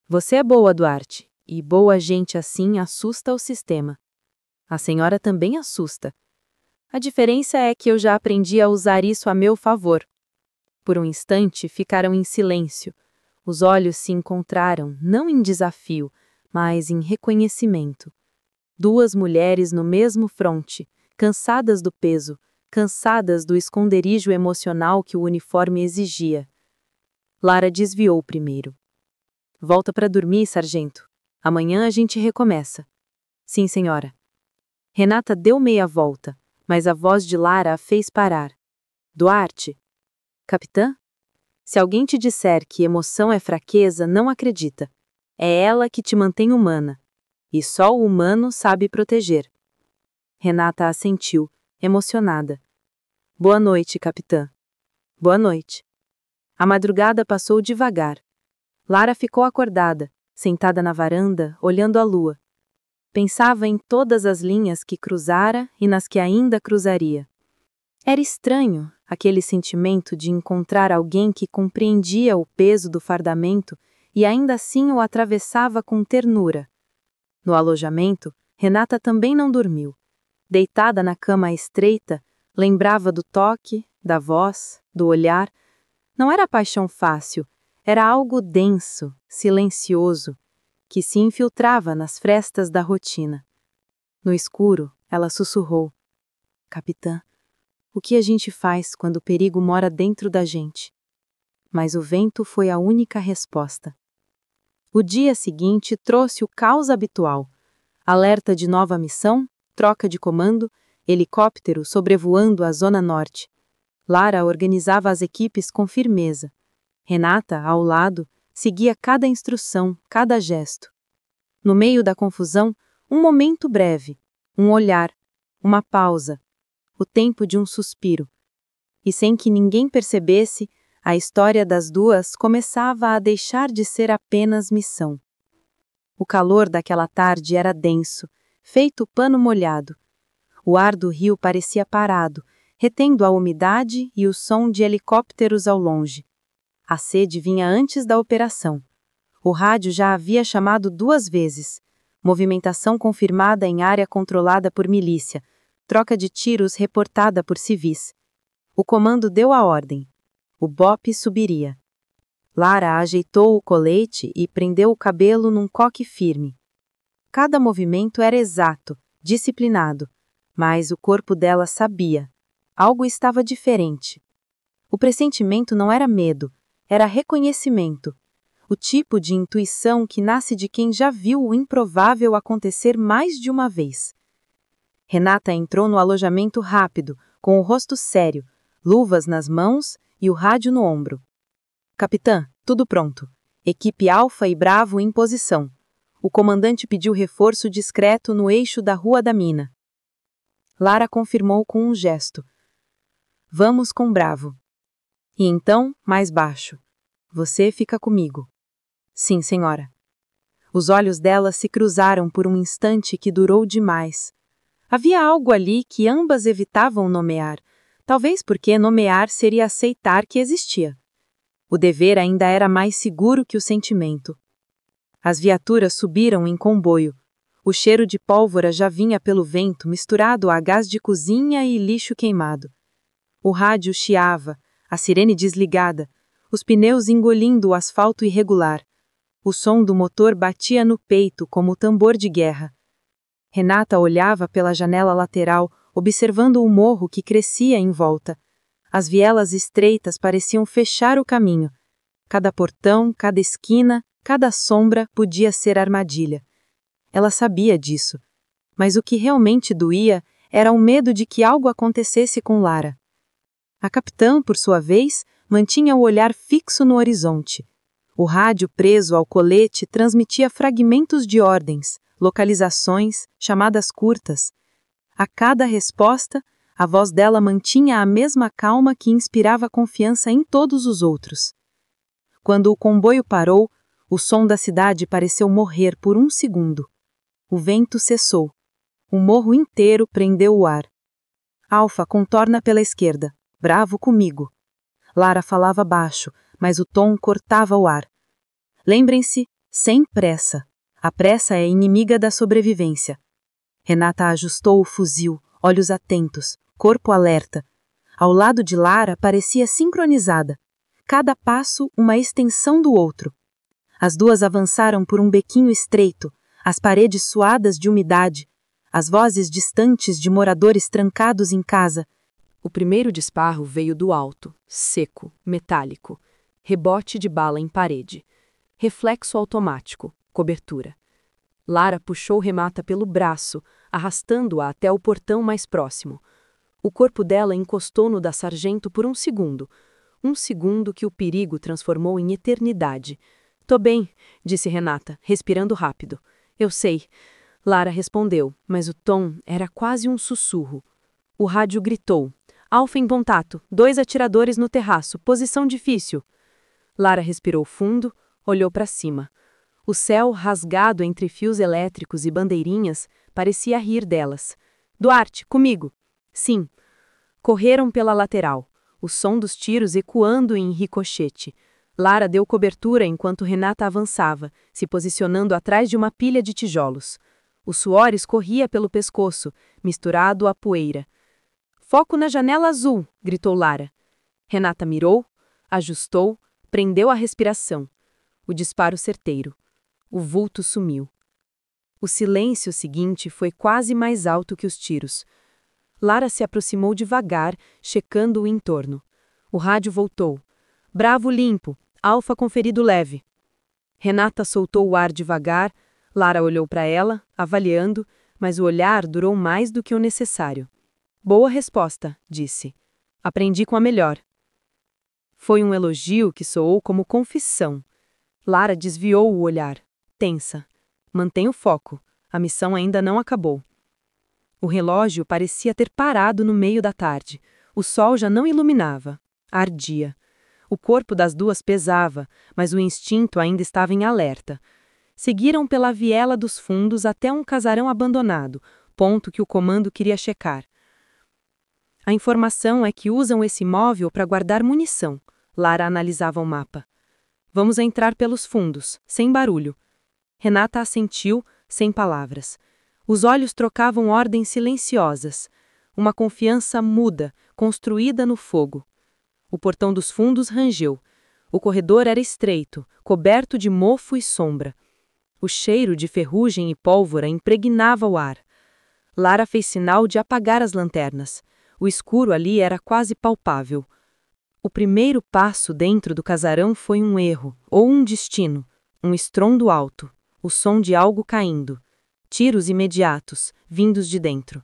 Você é boa, Duarte, e boa gente assim assusta o sistema. A senhora também assusta. A diferença é que eu já aprendi a usar isso a meu favor. Por um instante ficaram em silêncio. Os olhos se encontraram, não em desafio, mas em reconhecimento. Duas mulheres no mesmo fronte, cansadas do peso, cansadas do esconderijo emocional que o uniforme exigia. Lara desviou primeiro. Volta para dormir, sargento. Amanhã a gente recomeça. Sim, senhora. Renata deu meia volta, mas a voz de Lara a fez parar. Duarte? Capitã? Se alguém te disser que emoção é fraqueza, não acredita. É ela que te mantém humana. E só o humano sabe proteger. Renata assentiu, emocionada. Boa noite, capitã. Boa noite. A madrugada passou devagar. Lara ficou acordada, sentada na varanda, olhando a lua. Pensava em todas as linhas que cruzara e nas que ainda cruzaria. Era estranho aquele sentimento de encontrar alguém que compreendia o peso do fardamento e ainda assim o atravessava com ternura. No alojamento, Renata também não dormiu. Deitada na cama estreita, lembrava do toque, da voz, do olhar. Não era paixão fácil, era algo denso, silencioso, que se infiltrava nas frestas da rotina. No escuro, ela sussurrou. Capitã, o que a gente faz quando o perigo mora dentro da gente? Mas o vento foi a única resposta. O dia seguinte trouxe o caos habitual. Alerta de nova missão, troca de comando, helicóptero sobrevoando a Zona Norte. Lara organizava as equipes com firmeza. Renata, ao lado, seguia cada instrução, cada gesto. No meio da confusão, um momento breve, um olhar, uma pausa, o tempo de um suspiro. E sem que ninguém percebesse, a história das duas começava a deixar de ser apenas missão. O calor daquela tarde era denso, feito pano molhado. O ar do rio parecia parado, retendo a umidade e o som de helicópteros ao longe. A sede vinha antes da operação. O rádio já havia chamado 2 vezes. Movimentação confirmada em área controlada por milícia. Troca de tiros reportada por civis. O comando deu a ordem. O BOPE subiria. Lara ajeitou o colete e prendeu o cabelo num coque firme. Cada movimento era exato, disciplinado, mas o corpo dela sabia. Algo estava diferente. O pressentimento não era medo, era reconhecimento. O tipo de intuição que nasce de quem já viu o improvável acontecer mais de uma vez. Renata entrou no alojamento rápido, com o rosto sério, luvas nas mãos e o rádio no ombro. Capitã, tudo pronto. Equipe Alfa e Bravo em posição. O comandante pediu reforço discreto no eixo da Rua da Mina. Lara confirmou com um gesto. Vamos com Bravo. E então, mais baixo. Você fica comigo. Sim, senhora. Os olhos dela se cruzaram por um instante que durou demais. Havia algo ali que ambas evitavam nomear, talvez porque nomear seria aceitar que existia. O dever ainda era mais seguro que o sentimento. As viaturas subiram em comboio. O cheiro de pólvora já vinha pelo vento, misturado a gás de cozinha e lixo queimado. O rádio chiava, a sirene desligada, os pneus engolindo o asfalto irregular. O som do motor batia no peito como tambor de guerra. Renata olhava pela janela lateral, observando o morro que crescia em volta. As vielas estreitas pareciam fechar o caminho. Cada portão, cada esquina, cada sombra podia ser armadilha. Ela sabia disso. Mas o que realmente doía era o medo de que algo acontecesse com Lara. A capitã, por sua vez, mantinha o olhar fixo no horizonte. O rádio preso ao colete transmitia fragmentos de ordens, localizações, chamadas curtas. A cada resposta, a voz dela mantinha a mesma calma que inspirava confiança em todos os outros. Quando o comboio parou, o som da cidade pareceu morrer por um segundo. O vento cessou. O morro inteiro prendeu o ar. Alfa contorna pela esquerda. Bravo comigo. Lara falava baixo, mas o tom cortava o ar. Lembrem-se, sem pressa. A pressa é inimiga da sobrevivência. Renata ajustou o fuzil, olhos atentos, corpo alerta. Ao lado de Lara parecia sincronizada. Cada passo uma extensão do outro. As duas avançaram por um bequinho estreito, as paredes suadas de umidade, as vozes distantes de moradores trancados em casa. O primeiro disparo veio do alto, seco, metálico. Rebote de bala em parede. Reflexo automático, cobertura. Lara puxou Renata pelo braço, arrastando-a até o portão mais próximo. O corpo dela encostou no da sargento por um segundo que o perigo transformou em eternidade. Tô bem, disse Renata, respirando rápido. Eu sei. Lara respondeu, mas o tom era quase um sussurro. O rádio gritou. Alfa em contato, 2 atiradores no terraço, posição difícil. Lara respirou fundo, olhou para cima. O céu, rasgado entre fios elétricos e bandeirinhas, parecia rir delas. Duarte, comigo. Sim. Correram pela lateral, o som dos tiros ecoando em ricochete. Lara deu cobertura enquanto Renata avançava, se posicionando atrás de uma pilha de tijolos. O suor escorria pelo pescoço, misturado à poeira. Foco na janela azul, gritou Lara. Renata mirou, ajustou, prendeu a respiração. O disparo certeiro. O vulto sumiu. O silêncio seguinte foi quase mais alto que os tiros. Lara se aproximou devagar, checando o entorno. O rádio voltou. Bravo limpo, Alfa com ferido leve. Renata soltou o ar devagar, Lara olhou para ela, avaliando, mas o olhar durou mais do que o necessário. Boa resposta, disse. Aprendi com a melhor. Foi um elogio que soou como confissão. Lara desviou o olhar, tensa. Mantenha o foco, a missão ainda não acabou. O relógio parecia ter parado no meio da tarde. O sol já não iluminava. Ardia. O corpo das duas pesava, mas o instinto ainda estava em alerta. Seguiram pela viela dos fundos até um casarão abandonado, ponto que o comando queria checar. A informação é que usam esse móvel para guardar munição. Lara analisava o mapa. Vamos entrar pelos fundos, sem barulho. Renata assentiu, sem palavras. Os olhos trocavam ordens silenciosas. Uma confiança muda, construída no fogo. O portão dos fundos rangeu. O corredor era estreito, coberto de mofo e sombra. O cheiro de ferrugem e pólvora impregnava o ar. Lara fez sinal de apagar as lanternas. O escuro ali era quase palpável. O primeiro passo dentro do casarão foi um erro, ou um destino, um estrondo alto, o som de algo caindo. Tiros imediatos, vindos de dentro.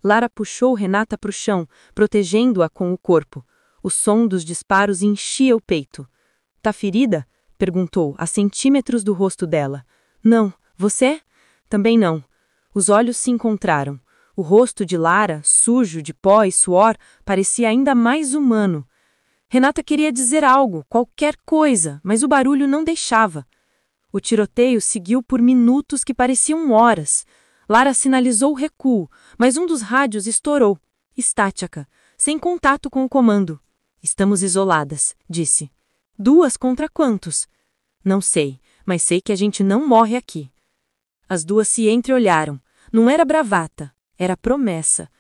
Lara puxou Renata para o chão, protegendo-a com o corpo. O som dos disparos enchia o peito. Tá ferida? Perguntou, a centímetros do rosto dela. Não. Você? Também não. Os olhos se encontraram. O rosto de Lara, sujo de pó e suor, parecia ainda mais humano. Renata queria dizer algo, qualquer coisa, mas o barulho não deixava. O tiroteio seguiu por minutos que pareciam horas. Lara sinalizou o recuo, mas um dos rádios estourou. Estática, sem contato com o comando. Estamos isoladas, disse. 2 contra quantos? Não sei, mas sei que a gente não morre aqui. As duas se entreolharam. Não era bravata, era promessa.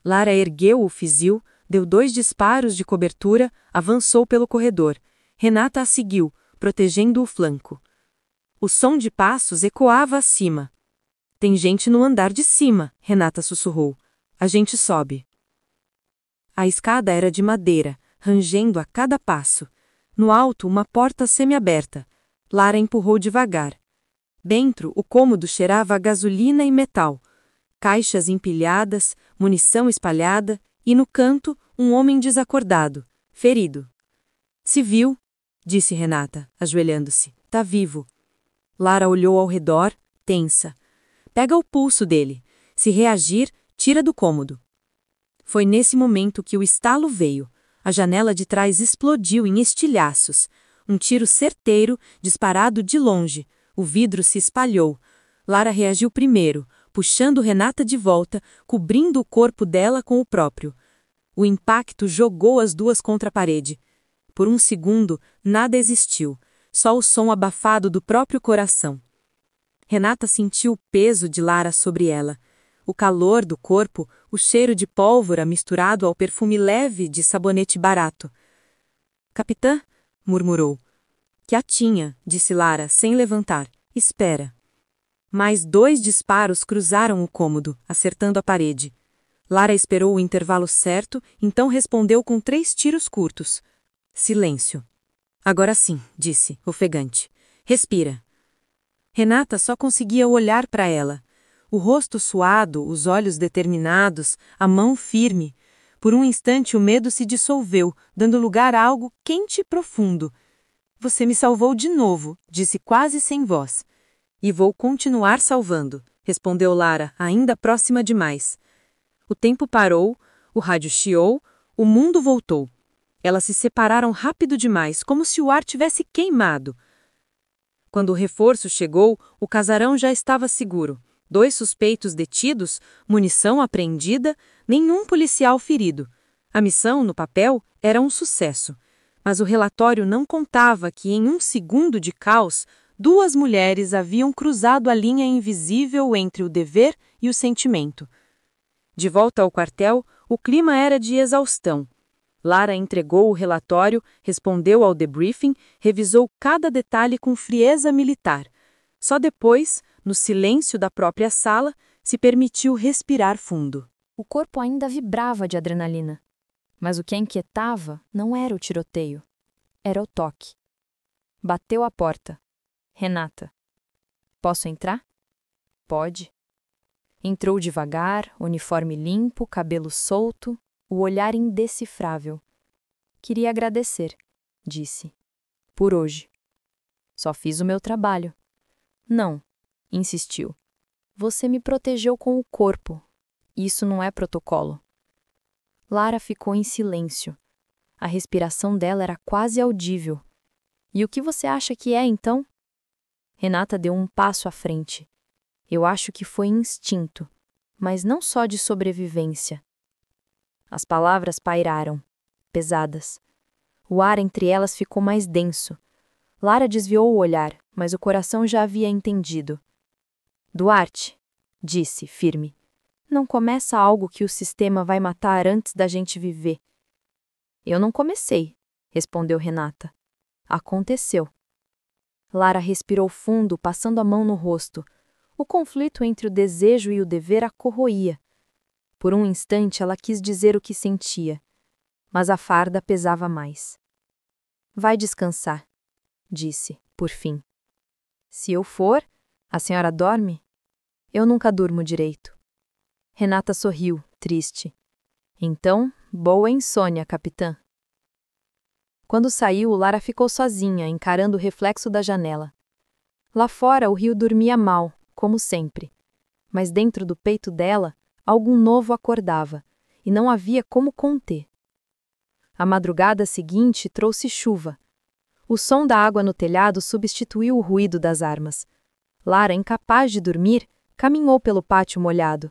Lara ergueu o fuzil, deu 2 disparos de cobertura, avançou pelo corredor. Renata a seguiu, protegendo o flanco. O som de passos ecoava acima. Tem gente no andar de cima, Renata sussurrou. A gente sobe. A escada era de madeira, rangendo a cada passo. No alto, uma porta semiaberta. Lara empurrou devagar. Dentro, o cômodo cheirava a gasolina e metal. Caixas empilhadas, munição espalhada, e no canto, um homem desacordado, ferido. Civil, disse Renata, ajoelhando-se. Tá vivo. Lara olhou ao redor, tensa. Pega o pulso dele. Se reagir, tira do cômodo. Foi nesse momento que o estalo veio. A janela de trás explodiu em estilhaços. Um tiro certeiro, disparado de longe. O vidro se espalhou. Lara reagiu primeiro, puxando Renata de volta, cobrindo o corpo dela com o próprio. O impacto jogou as duas contra a parede. Por um segundo, nada existiu, só o som abafado do próprio coração. Renata sentiu o peso de Lara sobre ela. O calor do corpo, o cheiro de pólvora misturado ao perfume leve de sabonete barato. Capitã, murmurou. Quietinha, disse Lara, sem levantar. Espera. Mais 2 disparos cruzaram o cômodo, acertando a parede. Lara esperou o intervalo certo, então respondeu com 3 tiros curtos. Silêncio. Agora sim, disse, ofegante. Respira. Renata só conseguia olhar para ela. O rosto suado, os olhos determinados, a mão firme. Por um instante o medo se dissolveu, dando lugar a algo quente e profundo. Você me salvou de novo, disse quase sem voz. E vou continuar salvando, respondeu Lara, ainda próxima demais. O tempo parou, o rádio chiou, o mundo voltou. Elas se separaram rápido demais, como se o ar tivesse queimado. Quando o reforço chegou, o casarão já estava seguro. 2 suspeitos detidos, munição apreendida, nenhum policial ferido. A missão, no papel, era um sucesso. Mas o relatório não contava que, em um segundo de caos, 2 mulheres haviam cruzado a linha invisível entre o dever e o sentimento. De volta ao quartel, o clima era de exaustão. Lara entregou o relatório, respondeu ao debriefing, revisou cada detalhe com frieza militar. Só depois, no silêncio da própria sala, se permitiu respirar fundo. O corpo ainda vibrava de adrenalina. Mas o que a inquietava não era o tiroteio. Era o toque. Bateu a porta. Renata. Posso entrar? Pode. Entrou devagar, uniforme limpo, cabelo solto, o olhar indecifrável. Queria agradecer, disse. Por hoje. Só fiz o meu trabalho. Não, insistiu. Você me protegeu com o corpo. Isso não é protocolo. Lara ficou em silêncio. A respiração dela era quase audível. E o que você acha que é, então? Renata deu um passo à frente. Eu acho que foi instinto, mas não só de sobrevivência. As palavras pairaram, pesadas. O ar entre elas ficou mais denso. Lara desviou o olhar, mas o coração já havia entendido. Duarte, disse, firme, não começa algo que o sistema vai matar antes da gente viver. Eu não comecei, respondeu Renata. Aconteceu. Lara respirou fundo, passando a mão no rosto. O conflito entre o desejo e o dever a corroía. Por um instante ela quis dizer o que sentia, mas a farda pesava mais. Vai descansar, disse, por fim. Se eu for, a senhora dorme? Eu nunca durmo direito. Renata sorriu, triste. Então, boa insônia, capitã. Quando saiu, Lara ficou sozinha, encarando o reflexo da janela. Lá fora, o rio dormia mal, como sempre. Mas dentro do peito dela, algo novo acordava, e não havia como conter. A madrugada seguinte trouxe chuva. O som da água no telhado substituiu o ruído das armas. Lara, incapaz de dormir, caminhou pelo pátio molhado.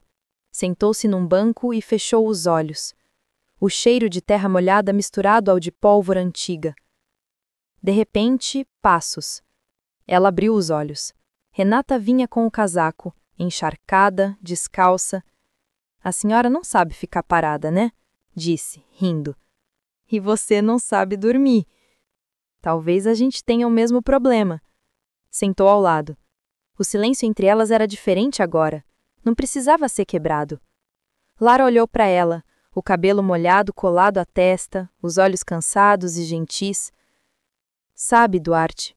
Sentou-se num banco e fechou os olhos. O cheiro de terra molhada misturado ao de pólvora antiga. De repente, passos. Ela abriu os olhos. Renata vinha com o casaco, encharcada, descalça. A senhora não sabe ficar parada, né? Disse, rindo. E você não sabe dormir. Talvez a gente tenha o mesmo problema. Sentou ao lado. O silêncio entre elas era diferente agora. Não precisava ser quebrado. Lara olhou para ela, o cabelo molhado colado à testa, os olhos cansados e gentis. Sabe, Duarte,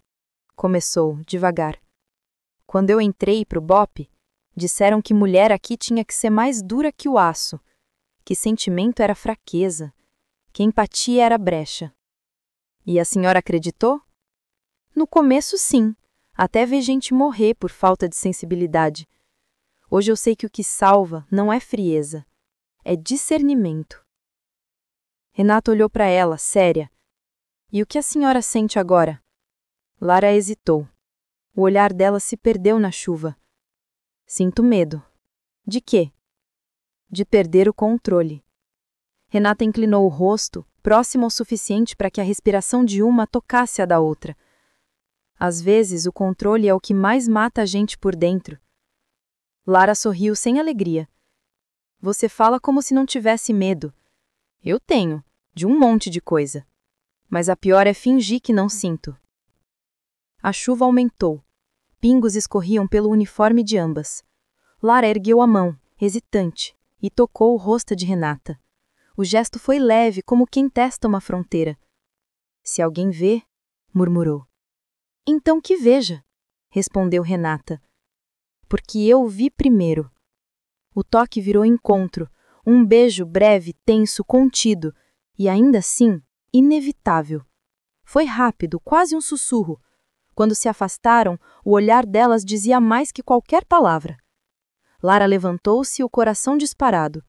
começou, devagar. Quando eu entrei pro BOPE, disseram que mulher aqui tinha que ser mais dura que o aço, que sentimento era fraqueza, que empatia era brecha. E a senhora acreditou? No começo, sim, até ver gente morrer por falta de sensibilidade. Hoje eu sei que o que salva não é frieza, é discernimento. Renata olhou para ela, séria. E o que a senhora sente agora? Lara hesitou. O olhar dela se perdeu na chuva. Sinto medo. De quê? De perder o controle. Renata inclinou o rosto, próximo o suficiente para que a respiração de uma tocasse a da outra. Às vezes, o controle é o que mais mata a gente por dentro. Lara sorriu sem alegria. Você fala como se não tivesse medo. Eu tenho, de um monte de coisa. Mas a pior é fingir que não sinto. A chuva aumentou. Pingos escorriam pelo uniforme de ambas. Lara ergueu a mão, hesitante, e tocou o rosto de Renata. O gesto foi leve, como quem testa uma fronteira. Se alguém vê, murmurou. Então que veja, respondeu Renata. Porque eu vi primeiro. O toque virou encontro, um beijo breve, tenso, contido, e ainda assim, inevitável. Foi rápido, quase um sussurro. Quando se afastaram, o olhar delas dizia mais que qualquer palavra. Lara levantou-se e o coração disparado.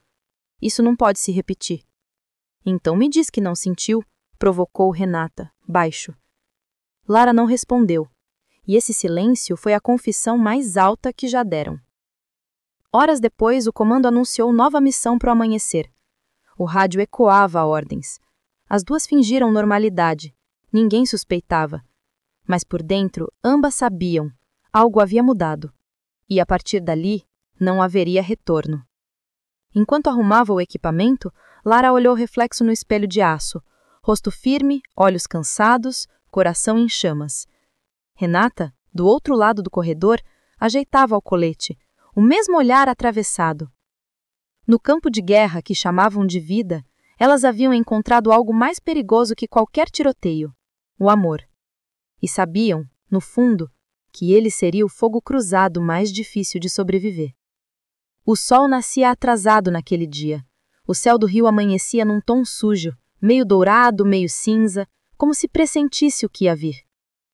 Isso não pode se repetir. Então me diz que não sentiu, provocou Renata, baixo. Lara não respondeu, e esse silêncio foi a confissão mais alta que já deram. Horas depois, o comando anunciou nova missão para o amanhecer. O rádio ecoava ordens. As duas fingiram normalidade. Ninguém suspeitava. Mas por dentro, ambas sabiam. Algo havia mudado. E a partir dali, não haveria retorno. Enquanto arrumava o equipamento, Lara olhou o reflexo no espelho de aço. Rosto firme, olhos cansados, coração em chamas. Renata, do outro lado do corredor, ajeitava o colete, o mesmo olhar atravessado. No campo de guerra que chamavam de vida, elas haviam encontrado algo mais perigoso que qualquer tiroteio: o amor. E sabiam, no fundo, que ele seria o fogo cruzado mais difícil de sobreviver. O sol nascia atrasado naquele dia. O céu do rio amanhecia num tom sujo, meio dourado, meio cinza, como se pressentisse o que ia vir.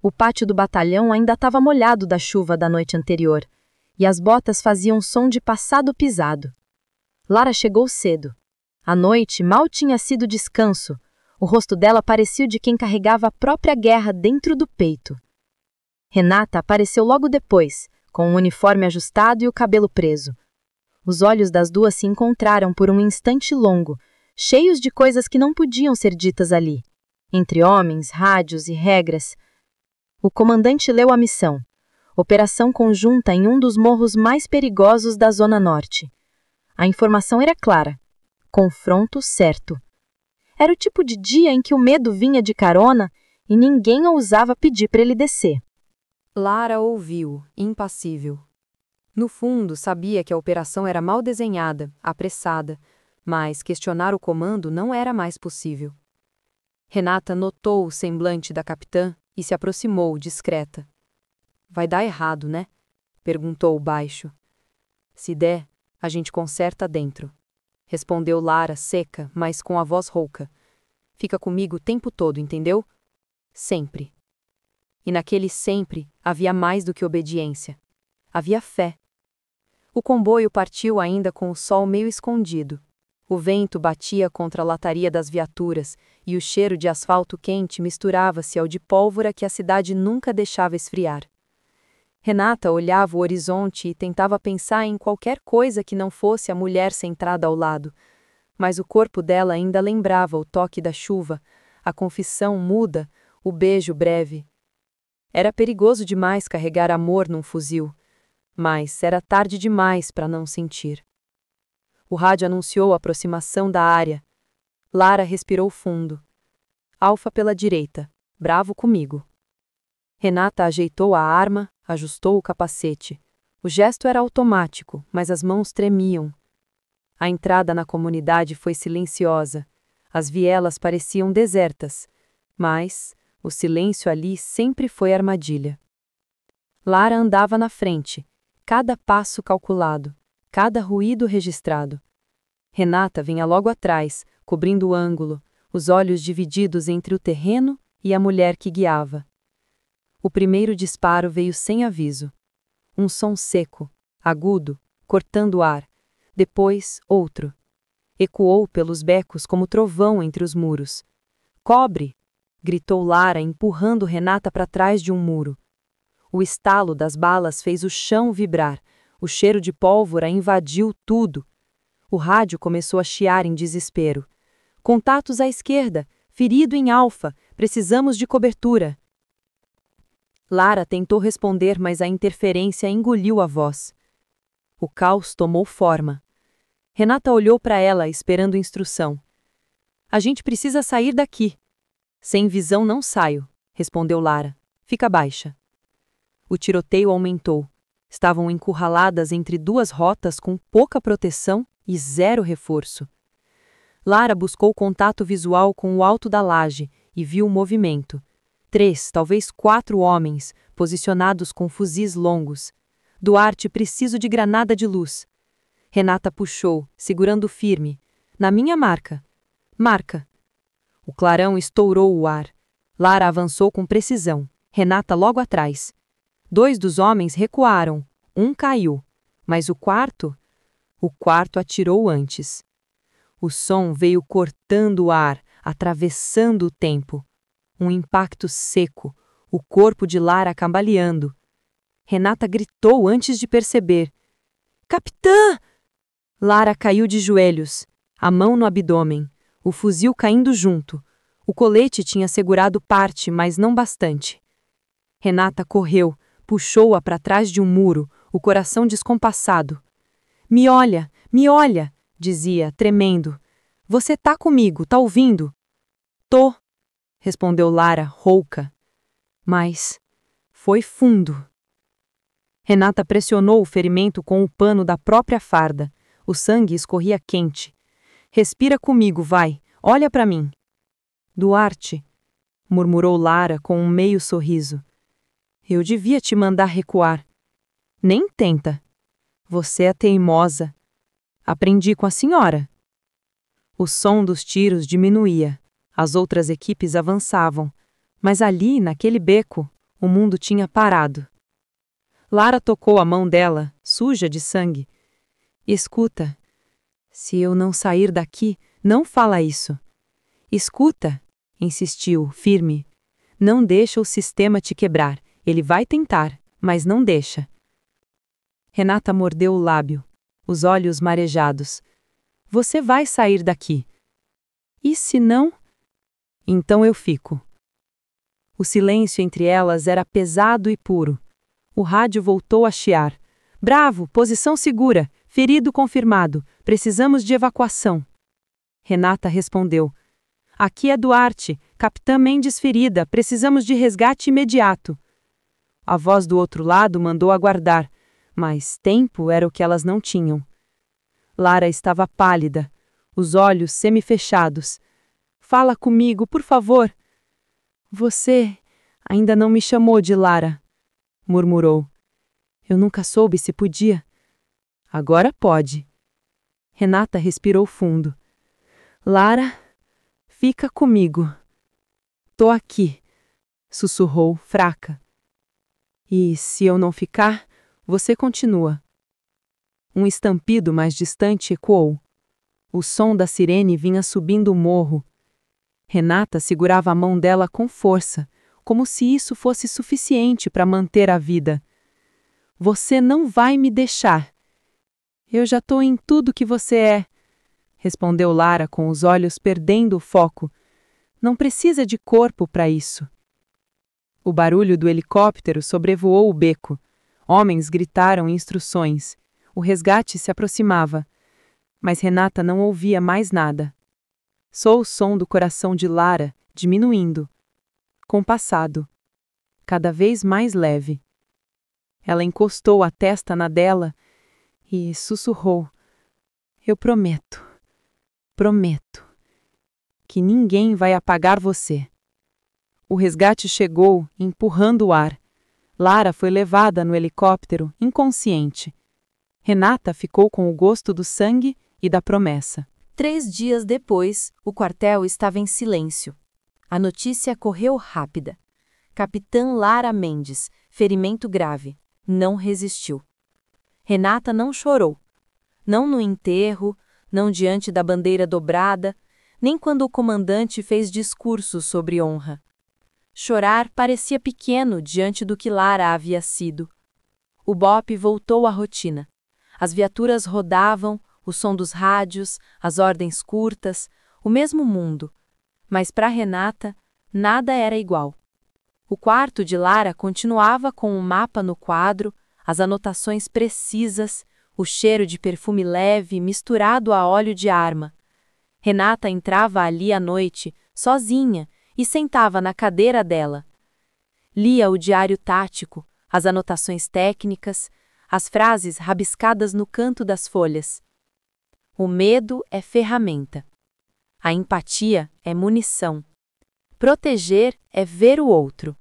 O pátio do batalhão ainda estava molhado da chuva da noite anterior, e as botas faziam som de passado pisado. Lara chegou cedo. A noite mal tinha sido descanso. O rosto dela parecia o de quem carregava a própria guerra dentro do peito. Renata apareceu logo depois, com o uniforme ajustado e o cabelo preso. Os olhos das duas se encontraram por um instante longo, cheios de coisas que não podiam ser ditas ali. Entre homens, rádios e regras. O comandante leu a missão. Operação conjunta em um dos morros mais perigosos da Zona Norte. A informação era clara. Confronto certo. Era o tipo de dia em que o medo vinha de carona e ninguém ousava pedir para ele descer. Lara ouviu, impassível. No fundo, sabia que a operação era mal desenhada, apressada, mas questionar o comando não era mais possível. Renata notou o semblante da capitã e se aproximou, discreta. Vai dar errado, né? Perguntou baixo. Se der, a gente conserta dentro. Respondeu Lara, seca, mas com a voz rouca. Fica comigo o tempo todo, entendeu? Sempre. E naquele sempre havia mais do que obediência. Havia fé. O comboio partiu ainda com o sol meio escondido. O vento batia contra a lataria das viaturas e o cheiro de asfalto quente misturava-se ao de pólvora que a cidade nunca deixava esfriar. Renata olhava o horizonte e tentava pensar em qualquer coisa que não fosse a mulher centrada ao lado, mas o corpo dela ainda lembrava o toque da chuva, a confissão muda, o beijo breve. Era perigoso demais carregar amor num fuzil, mas era tarde demais para não sentir. O rádio anunciou a aproximação da área. Lara respirou fundo. Alfa pela direita, bravo comigo. Renata ajeitou a arma, ajustou o capacete. O gesto era automático, mas as mãos tremiam. A entrada na comunidade foi silenciosa. As vielas pareciam desertas, mas o silêncio ali sempre foi armadilha. Lara andava na frente, cada passo calculado, cada ruído registrado. Renata vinha logo atrás, cobrindo o ângulo, os olhos divididos entre o terreno e a mulher que guiava. O primeiro disparo veio sem aviso. Um som seco, agudo, cortando o ar. Depois, outro. Ecoou pelos becos como trovão entre os muros. Cobre! Gritou Lara, empurrando Renata para trás de um muro. O estalo das balas fez o chão vibrar. O cheiro de pólvora invadiu tudo. O rádio começou a chiar em desespero. Contatos à esquerda, ferido em Alfa, precisamos de cobertura. Lara tentou responder, mas a interferência engoliu a voz. O caos tomou forma. Renata olhou para ela, esperando instrução. A gente precisa sair daqui. Sem visão não saio, respondeu Lara. Fica baixa. O tiroteio aumentou. Estavam encurraladas entre duas rotas com pouca proteção e zero reforço. Lara buscou contato visual com o alto da laje e viu o movimento. 3, talvez 4 homens, posicionados com fuzis longos. Duarte, preciso de granada de luz. Renata puxou, segurando firme. Na minha marca. Marca. O clarão estourou o ar. Lara avançou com precisão. Renata logo atrás. 2 dos homens recuaram. Um caiu. Mas o quarto atirou antes. O som veio cortando o ar, atravessando o tempo. Um impacto seco, o corpo de Lara cambaleando. Renata gritou antes de perceber. Capitã! Lara caiu de joelhos, a mão no abdômen, o fuzil caindo junto. O colete tinha segurado parte, mas não bastante. Renata correu, puxou-a para trás de um muro, o coração descompassado. Me olha, dizia, tremendo. Você tá comigo, tá ouvindo? Tô, respondeu Lara, rouca. Mas foi fundo. Renata pressionou o ferimento com o pano da própria farda. O sangue escorria quente. Respira comigo, vai. Olha para mim. Duarte, murmurou Lara com um meio sorriso. Eu devia te mandar recuar. Nem tenta. Você é teimosa. Aprendi com a senhora. O som dos tiros diminuía. As outras equipes avançavam. Mas ali, naquele beco, o mundo tinha parado. Lara tocou a mão dela, suja de sangue. Escuta. Se eu não sair daqui, não fala isso. Escuta, insistiu, firme. Não deixa o sistema te quebrar. Ele vai tentar, mas não deixa. Renata mordeu o lábio, os olhos marejados. Você vai sair daqui. E se não? Então eu fico. O silêncio entre elas era pesado e puro. O rádio voltou a chiar. Bravo, posição segura, ferido confirmado, precisamos de evacuação. Renata respondeu. Aqui é Duarte, Capitã Mendes ferida, precisamos de resgate imediato. A voz do outro lado mandou aguardar, mas tempo era o que elas não tinham. Lara estava pálida, os olhos semifechados. Fala comigo, por favor. Você ainda não me chamou de Lara, murmurou. Eu nunca soube se podia. Agora pode. Renata respirou fundo. Lara, fica comigo. Tô aqui, sussurrou, fraca. E se eu não ficar, você continua. Um estampido mais distante ecoou. O som da sirene vinha subindo o morro. Renata segurava a mão dela com força, como se isso fosse suficiente para manter a vida. Você não vai me deixar. Eu já estou em tudo que você é, respondeu Lara com os olhos perdendo o foco. Não precisa de corpo para isso. O barulho do helicóptero sobrevoou o beco. Homens gritaram instruções. O resgate se aproximava. Mas Renata não ouvia mais nada. Só o som do coração de Lara, diminuindo. Compassado. Cada vez mais leve. Ela encostou a testa na dela e sussurrou. Eu prometo, que ninguém vai apagar você. O resgate chegou, empurrando o ar. Lara foi levada no helicóptero, inconsciente. Renata ficou com o gosto do sangue e da promessa. 3 dias depois, o quartel estava em silêncio. A notícia correu rápida. Capitã Lara Mendes, ferimento grave, não resistiu. Renata não chorou. Não no enterro, não diante da bandeira dobrada, nem quando o comandante fez discurso sobre honra. Chorar parecia pequeno diante do que Lara havia sido. O BOPE voltou à rotina. As viaturas rodavam, o som dos rádios, as ordens curtas, o mesmo mundo. Mas para Renata, nada era igual. O quarto de Lara continuava com o mapa no quadro, as anotações precisas, o cheiro de perfume leve misturado a óleo de arma. Renata entrava ali à noite, sozinha, e sentava na cadeira dela. Lia o diário tático, as anotações técnicas, as frases rabiscadas no canto das folhas. O medo é ferramenta. A empatia é munição. Proteger é ver o outro.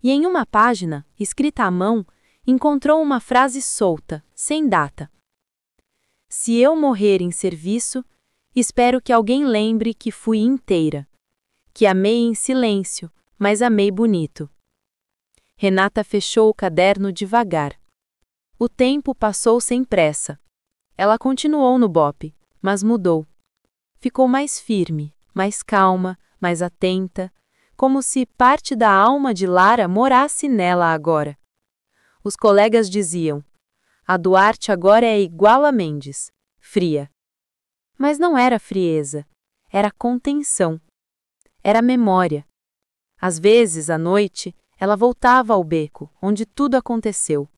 E em uma página, escrita à mão, encontrou uma frase solta, sem data. Se eu morrer em serviço, espero que alguém lembre que fui inteira. Que amei em silêncio, mas amei bonito. Renata fechou o caderno devagar. O tempo passou sem pressa. Ela continuou no BOPE, mas mudou. Ficou mais firme, mais calma, mais atenta, como se parte da alma de Lara morasse nela agora. Os colegas diziam: a Duarte agora é igual a Mendes, fria. Mas não era frieza, era contenção. Era memória. Às vezes, à noite, ela voltava ao beco, onde tudo aconteceu.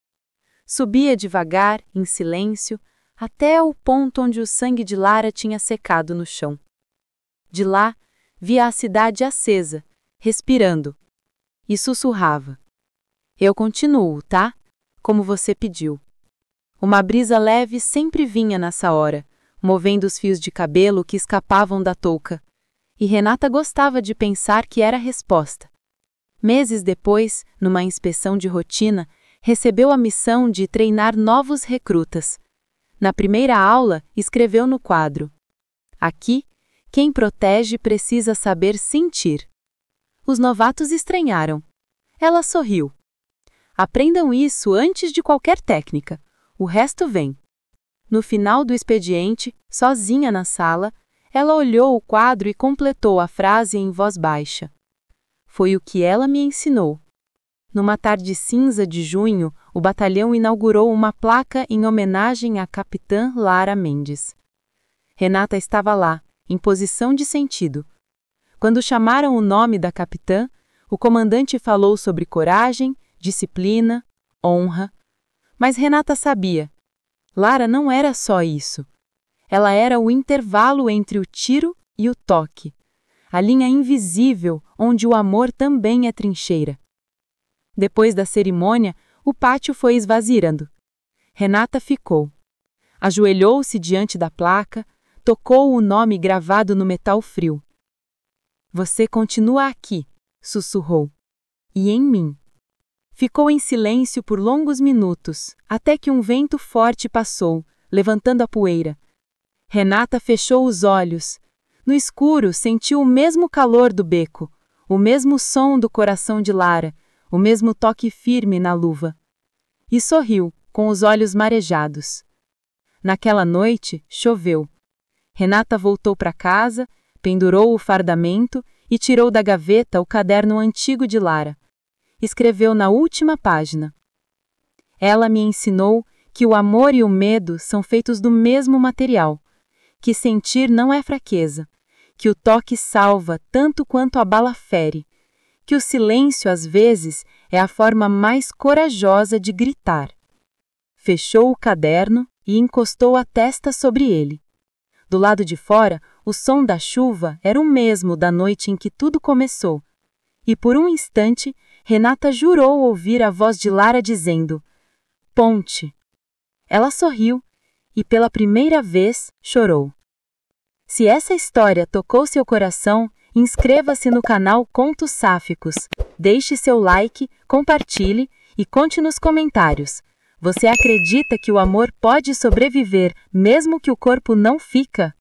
Subia devagar, em silêncio, até o ponto onde o sangue de Lara tinha secado no chão. De lá, via a cidade acesa, respirando, e sussurrava: eu continuo, tá? Como você pediu. Uma brisa leve sempre vinha nessa hora, movendo os fios de cabelo que escapavam da touca. E Renata gostava de pensar que era a resposta. Meses depois, numa inspeção de rotina, recebeu a missão de treinar novos recrutas. Na primeira aula, escreveu no quadro: aqui, quem protege precisa saber sentir. Os novatos estranharam. Ela sorriu. Aprendam isso antes de qualquer técnica. O resto vem. No final do expediente, sozinha na sala, ela olhou o quadro e completou a frase em voz baixa. Foi o que ela me ensinou. Numa tarde cinza de junho, o batalhão inaugurou uma placa em homenagem à capitã Lara Mendes. Renata estava lá, em posição de sentido. Quando chamaram o nome da capitã, o comandante falou sobre coragem, disciplina, honra. Mas Renata sabia. Lara não era só isso. Ela era o intervalo entre o tiro e o toque. a linha invisível onde o amor também é trincheira. Depois da cerimônia, o pátio foi esvaziando. Renata ficou. Ajoelhou-se diante da placa, tocou o nome gravado no metal frio. Você continua aqui, sussurrou. E em mim. Ficou em silêncio por longos minutos, até que um vento forte passou, levantando a poeira. Renata fechou os olhos. No escuro, sentiu o mesmo calor do beco, o mesmo som do coração de Lara, o mesmo toque firme na luva. E sorriu, com os olhos marejados. Naquela noite, choveu. Renata voltou para casa, pendurou o fardamento e tirou da gaveta o caderno antigo de Lara. Escreveu na última página. Ela me ensinou que o amor e o medo são feitos do mesmo material, que sentir não é fraqueza, que o toque salva tanto quanto a bala fere, que o silêncio às vezes é a forma mais corajosa de gritar. Fechou o caderno e encostou a testa sobre ele. Do lado de fora, o som da chuva era o mesmo da noite em que tudo começou. E por um instante, Renata jurou ouvir a voz de Lara dizendo: Ponte. Ela sorriu e pela primeira vez chorou. Se essa história tocou seu coração, inscreva-se no canal Contos Sáficos, deixe seu like, compartilhe e conte nos comentários. Você acredita que o amor pode sobreviver mesmo que o corpo não fica?